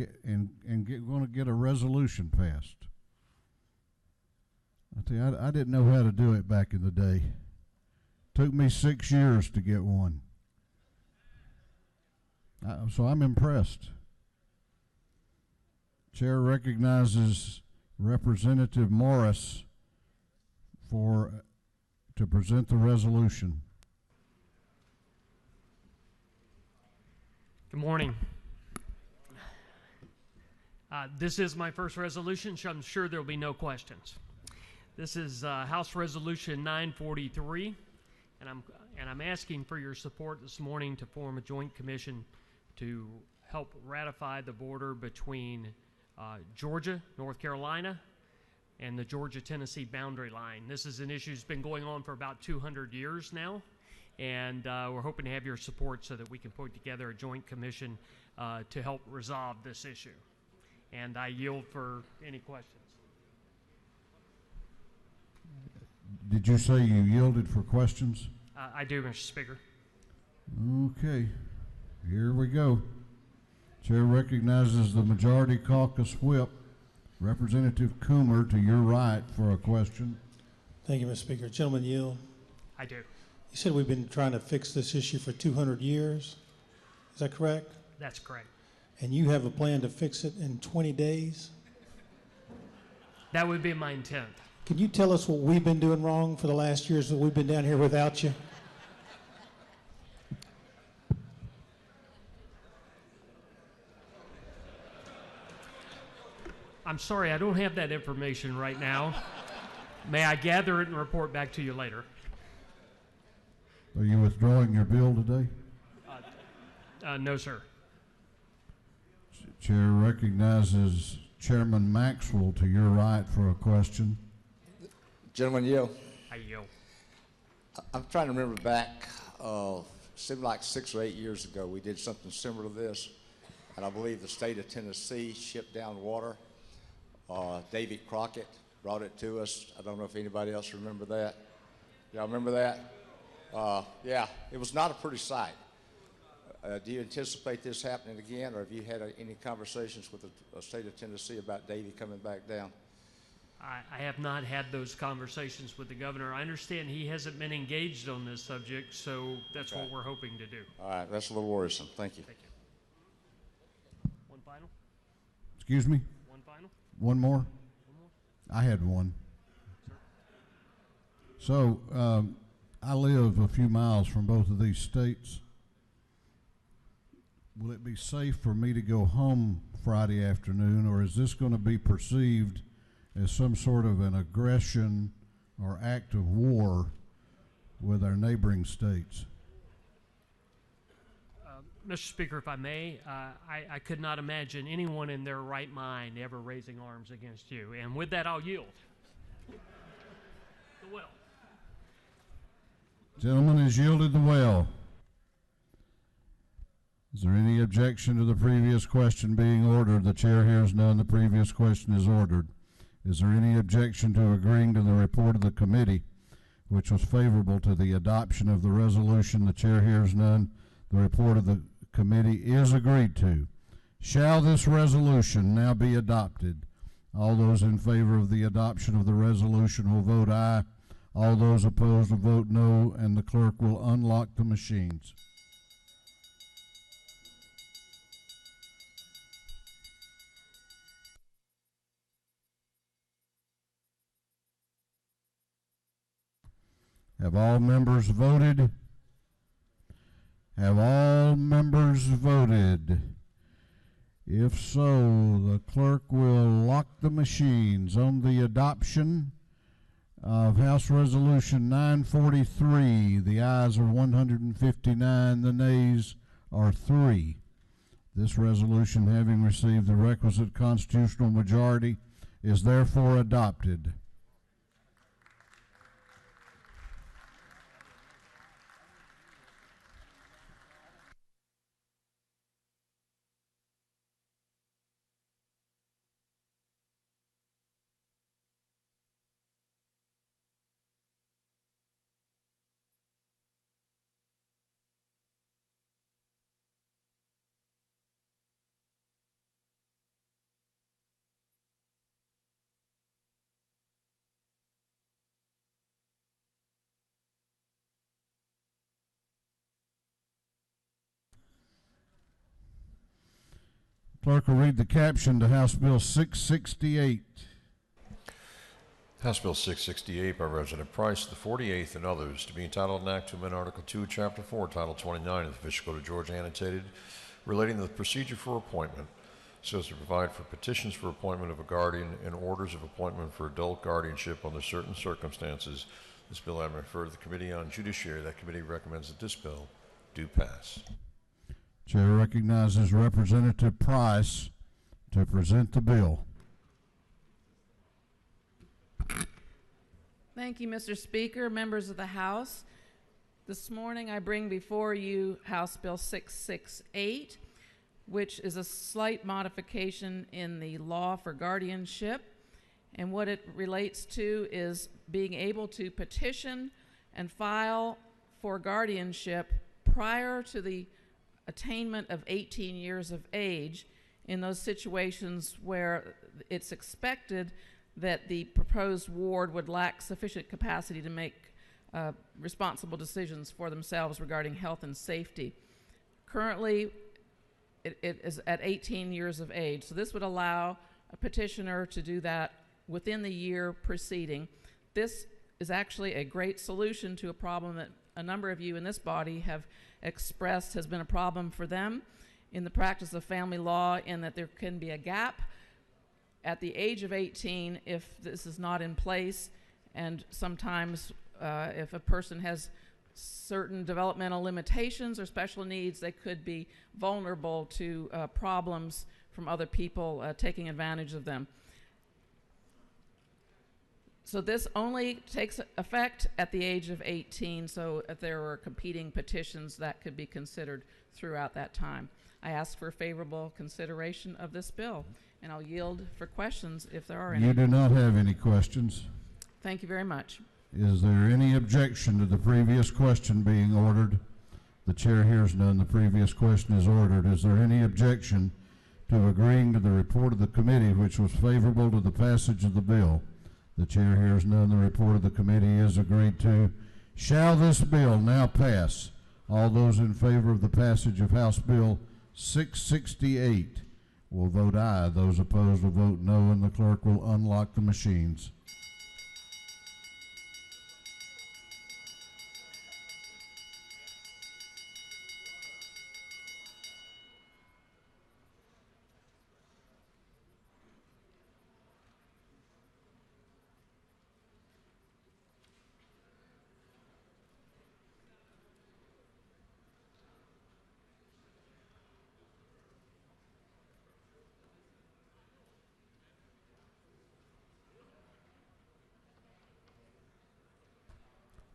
going to get a resolution passed. I tell you, I didn't know how to do it back in the day. Took me 6 years to get one. So I'm impressed. Chair recognizes Representative Morris to present the resolution. Good morning. This is my first resolution, so I'm sure there will be no questions. This is House Resolution 943, and I'm asking for your support this morning to form a joint commission to help ratify the border between Georgia, North Carolina, and the Georgia-Tennessee boundary line. This is an issue that's been going on for about 200 years now, and we're hoping to have your support so that we can put together a joint commission to help resolve this issue. And I yield for any questions. Did you say you yielded for questions? I do, Mr. Speaker. Okay, here we go. Chair recognizes the Majority Caucus Whip, Representative Coomer, to your right for a question. Thank you, Mr. Speaker. Gentleman yield. I do. You said we've been trying to fix this issue for 200 years. Is that correct? That's correct. And you have a plan to fix it in 20 days? That would be my intent. Can you tell us what we've been doing wrong for the last years that we've been down here without you? I'm sorry, I don't have that information right now. May I gather it and report back to you later? Are you withdrawing your bill today? No, sir. Chair recognizes Chairman Maxwell to your right for a question. Gentleman yield. I yield. I'm trying to remember back, seemed like 6 or 8 years ago, we did something similar to this, and I believe the state of Tennessee shipped down water. David Crockett brought it to us. I don't know if anybody else remember that. Y'all remember that? Yeah, it was not a pretty sight. Do you anticipate this happening again, or have you had any conversations with the state of Tennessee about Davy coming back down? I have not had those conversations with the governor. I understand he hasn't been engaged on this subject, so that's what we're hoping to do. All right, that's a little worrisome. Thank you. Thank you. One final? Excuse me? One final? One more? I had one. So, I live a few miles from both of these states. Will it be safe for me to go home Friday afternoon, or is this going to be perceived as some sort of an aggression or act of war with our neighboring states? Mr. Speaker, if I may, I could not imagine anyone in their right mind ever raising arms against you. And with that, I'll yield. The well. Gentleman has yielded the well. Is there any objection to the previous question being ordered? The chair hears none. The previous question is ordered. Is there any objection to agreeing to the report of the committee, which was favorable to the adoption of the resolution? The chair hears none. The report of the committee is agreed to. Shall this resolution now be adopted? All those in favor of the adoption of the resolution will vote aye. All those opposed will vote no, and the clerk will unlock the machines. Have all members voted? Have all members voted? If so, the clerk will lock the machines on the adoption of House Resolution 943. The ayes are 159, the nays are 3. This resolution, having received the requisite constitutional majority, is therefore adopted. Clerk will read the caption to House Bill 668. House Bill 668 by Representative Price, the 48th, and others, to be entitled an act to amend Article 2, Chapter 4, Title 29 of the Official Code of Georgia, annotated, relating to the procedure for appointment, so as to provide for petitions for appointment of a guardian and orders of appointment for adult guardianship under certain circumstances. This bill I refer to the Committee on Judiciary. That committee recommends that this bill do pass. Chair recognizes Representative Price to present the bill. Thank you, Mr. Speaker, members of the House. This morning I bring before you House Bill 668, which is a slight modification in the law for guardianship. And what it relates to is being able to petition and file for guardianship prior to the attainment of 18 years of age in those situations where it's expected that the proposed ward would lack sufficient capacity to make responsible decisions for themselves regarding health and safety. Currently, it is at 18 years of age, so this would allow a petitioner to do that within the year preceding. This is actually a great solution to a problem that a number of you in this body have expressed has been a problem for them in the practice of family law, in that there can be a gap at the age of 18 if this is not in place, and sometimes if a person has certain developmental limitations or special needs, they could be vulnerable to problems from other people taking advantage of them. So this only takes effect at the age of 18, so if there were competing petitions, that could be considered throughout that time. I ask for favorable consideration of this bill, and I'll yield for questions if there are any. You do not have any questions. Thank you very much. Is there any objection to the previous question being ordered? The chair hears none. The previous question is ordered. Is there any objection to agreeing to the report of the committee, which was favorable to the passage of the bill? The chair hears none. The report of the committee is agreed to. Shall this bill now pass? All those in favor of the passage of House Bill 668 will vote aye. Those opposed will vote no, and the clerk will unlock the machines.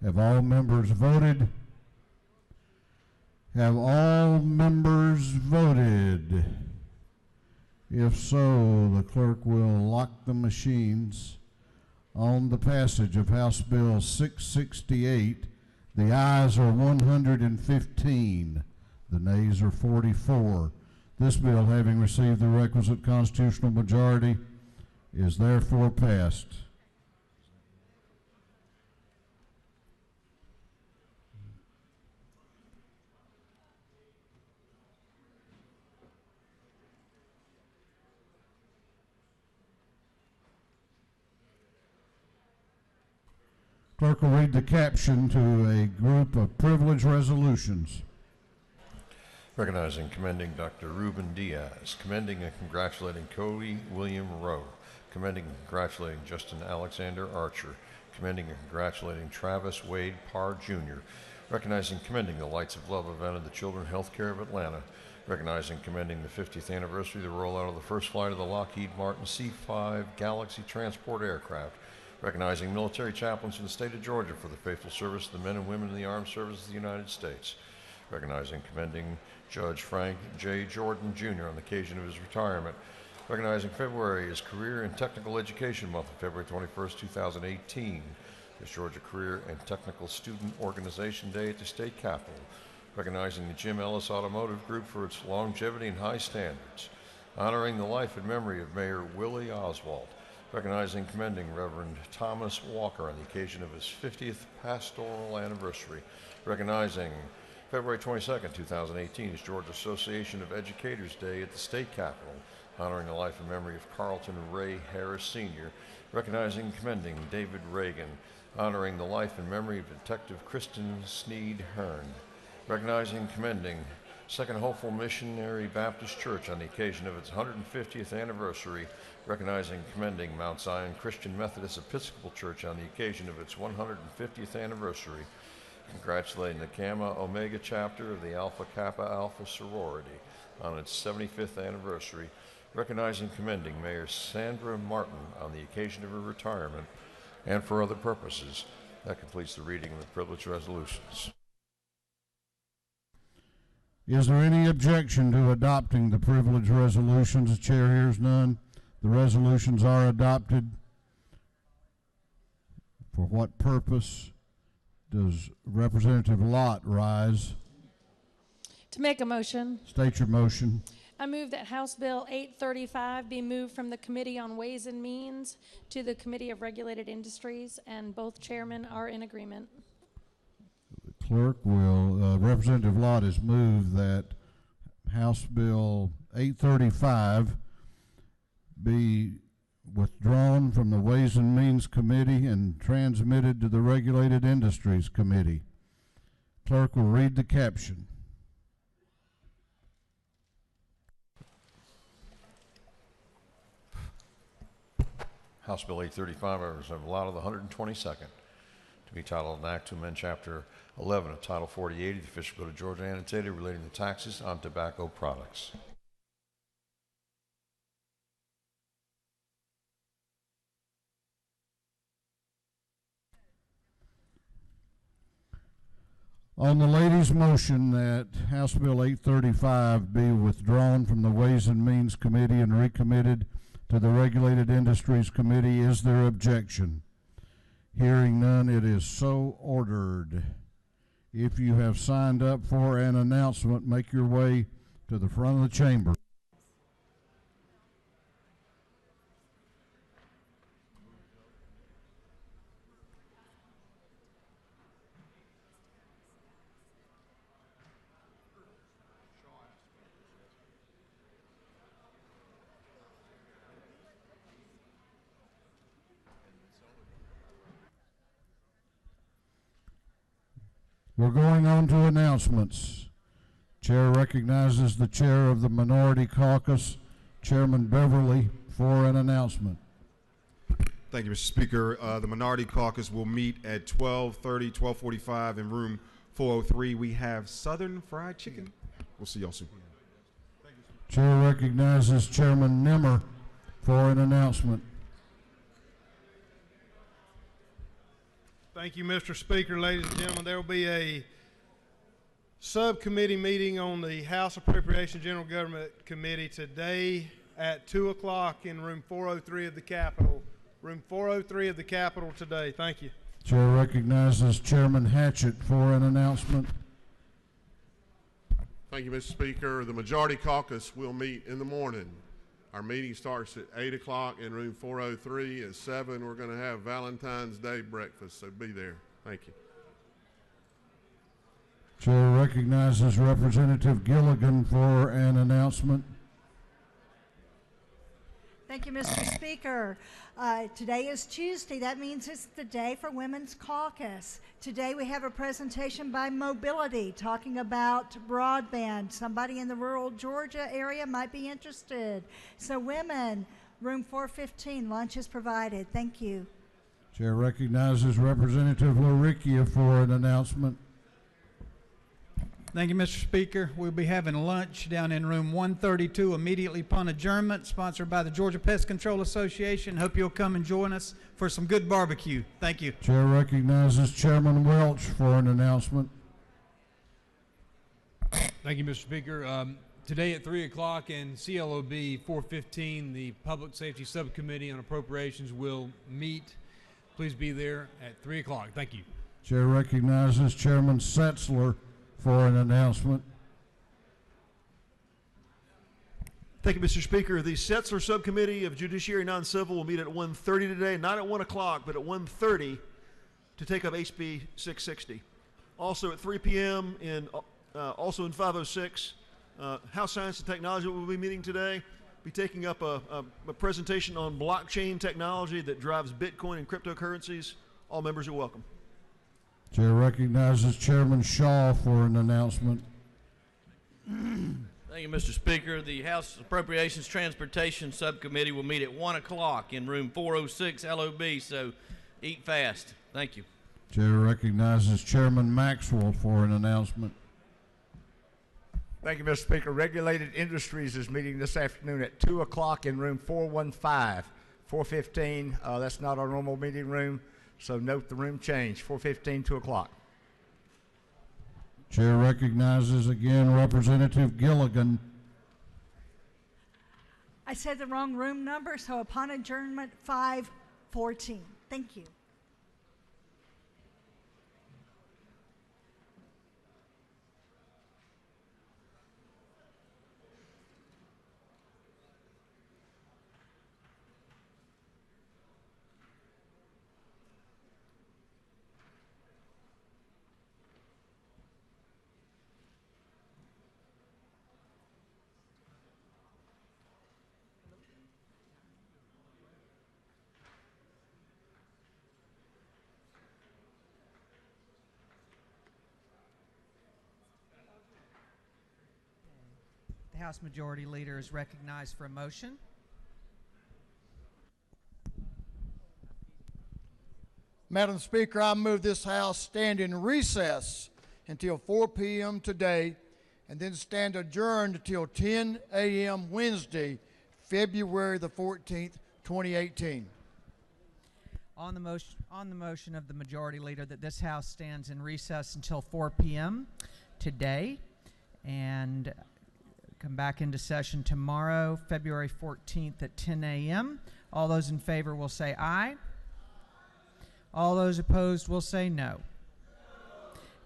Have all members voted? Have all members voted? If so, the clerk will lock the machines on the passage of House Bill 668. The ayes are 115. The nays are 44. This bill, having received the requisite constitutional majority, is therefore passed. Clerk will read the caption to a group of privilege resolutions. Recognizing and commending Dr. Ruben Diaz, commending and congratulating Cody William Rowe, commending and congratulating Justin Alexander Archer, commending and congratulating Travis Wade Parr Jr., recognizing and commending the Lights of Love event of the Children's Healthcare of Atlanta, recognizing and commending the 50th anniversary of the rollout of the first flight of the Lockheed Martin C-5 Galaxy transport aircraft, recognizing military chaplains in the state of Georgia for the faithful service of the men and women in the armed services of the United States, recognizing and commending Judge Frank J. Jordan, Jr. on the occasion of his retirement, recognizing February as Career and Technical Education Month on February 21st, 2018, as Georgia Career and Technical Student Organization Day at the State Capitol, recognizing the Jim Ellis Automotive Group for its longevity and high standards, honoring the life and memory of Mayor Willie Oswald, recognizing and commending Reverend Thomas Walker on the occasion of his 50th pastoral anniversary, recognizing February 22nd, 2018 is Georgia Association of Educators Day at the State Capitol, honoring the life and memory of Carlton Ray Harris Sr., recognizing and commending David Reagan, honoring the life and memory of Detective Kristen Sneed Hearn, recognizing and commending Second Hopeful Missionary Baptist Church on the occasion of its 150th anniversary, recognizing and commending Mount Zion Christian Methodist Episcopal Church on the occasion of its 150th anniversary, congratulating the Gamma Omega chapter of the Alpha Kappa Alpha sorority on its 75th anniversary, recognizing and commending Mayor Sandra Martin on the occasion of her retirement, and for other purposes. That completes the reading of the privileged resolutions. Is there any objection to adopting the privileged resolutions? The chair hears none. The resolutions are adopted. For what purpose does Representative Lott rise? To make a motion. State your motion. I move that House Bill 835 be moved from the Committee on Ways and Means to the Committee of Regulated Industries, and both chairmen are in agreement. The clerk will, Representative Lott has moved that House Bill 835 be withdrawn from the Ways and Means Committee and transmitted to the Regulated Industries Committee. Clerk will read the caption. House Bill 835 by Representative Lott of the 122nd, to be titled an act to amend Chapter 11 of Title 48 of the Official Code of Georgia annotated relating to taxes on tobacco products. On the lady's motion that House Bill 835 be withdrawn from the Ways and Means Committee and recommitted to the Regulated Industries Committee, is there objection? Hearing none, it is so ordered. If you have signed up for an announcement, make your way to the front of the chamber. We're going on to announcements. Chair recognizes the chair of the Minority Caucus, Chairman Beverly, for an announcement. Thank you, Mr. Speaker. The Minority Caucus will meet at 12:30, 12:45 in room 403. We have Southern Fried Chicken. We'll see y'all soon. Chair recognizes Chairman Nimmer for an announcement. Thank you, Mr. Speaker. Ladies and gentlemen, there will be a subcommittee meeting on the House Appropriation General Government Committee today at 2 o'clock in room 403 of the Capitol. Room 403 of the Capitol today. Thank you. Chair recognizes Chairman Hatchett for an announcement. Thank you, Mr. Speaker. The Majority Caucus will meet in the morning. Our meeting starts at 8 o'clock in room 403. At 7, we're going to have Valentine's Day breakfast, so be there. Thank you. Chair recognizes Representative Gilligan for an announcement. Thank you, Mr. Speaker. Today is Tuesday. That means it's the day for Women's Caucus. Today we have a presentation by Mobility talking about broadband. Somebody in the rural Georgia area might be interested. So women, room 415, lunch is provided. Thank you. Chair recognizes Representative Loricchia for an announcement. Thank you, Mr. Speaker. We'll be having lunch down in room 132 immediately upon adjournment, sponsored by the Georgia Pest Control Association. Hope you'll come and join us for some good barbecue. Thank you. Chair recognizes Chairman Welch for an announcement. Thank you, Mr. Speaker. Today at 3 o'clock in CLOB 415, the Public Safety Subcommittee on Appropriations will meet. Please be there at 3 o'clock. Thank you. Chair recognizes Chairman Setzler for an announcement. Thank you, Mr. Speaker. The Setzler Subcommittee of Judiciary Non-Civil will meet at 1:30 today, not at 1 o'clock, but at 1:30 to take up HB 660. Also at 3 p.m. in Also in 506, House Science and Technology will be meeting today. Be taking up a presentation on blockchain technology that drives Bitcoin and cryptocurrencies. All members are welcome. Chair recognizes Chairman Shaw for an announcement. Thank you, Mr. Speaker. The House Appropriations Transportation Subcommittee will meet at 1 o'clock in room 406 LOB, so eat fast. Thank you. Chair recognizes Chairman Maxwell for an announcement. Thank you, Mr. Speaker. Regulated Industries is meeting this afternoon at 2 o'clock in room 415. 415, that's not our normal meeting room, so note the room change. 415, 2 o'clock. Chair recognizes again Representative Gilligan. I said the wrong room number, so upon adjournment, 514. Thank you. The House Majority Leader is recognized for a motion. Madam Speaker, I move this House stand in recess until 4 p.m. today and then stand adjourned until 10 a.m. Wednesday, February the 14th, 2018. On the motion of the Majority Leader that this House stands in recess until 4 p.m. today and come back into session tomorrow, February 14th at 10 a.m. All those in favor will say aye. All those opposed will say no.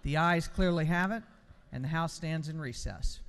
The ayes clearly have it, and the House stands in recess.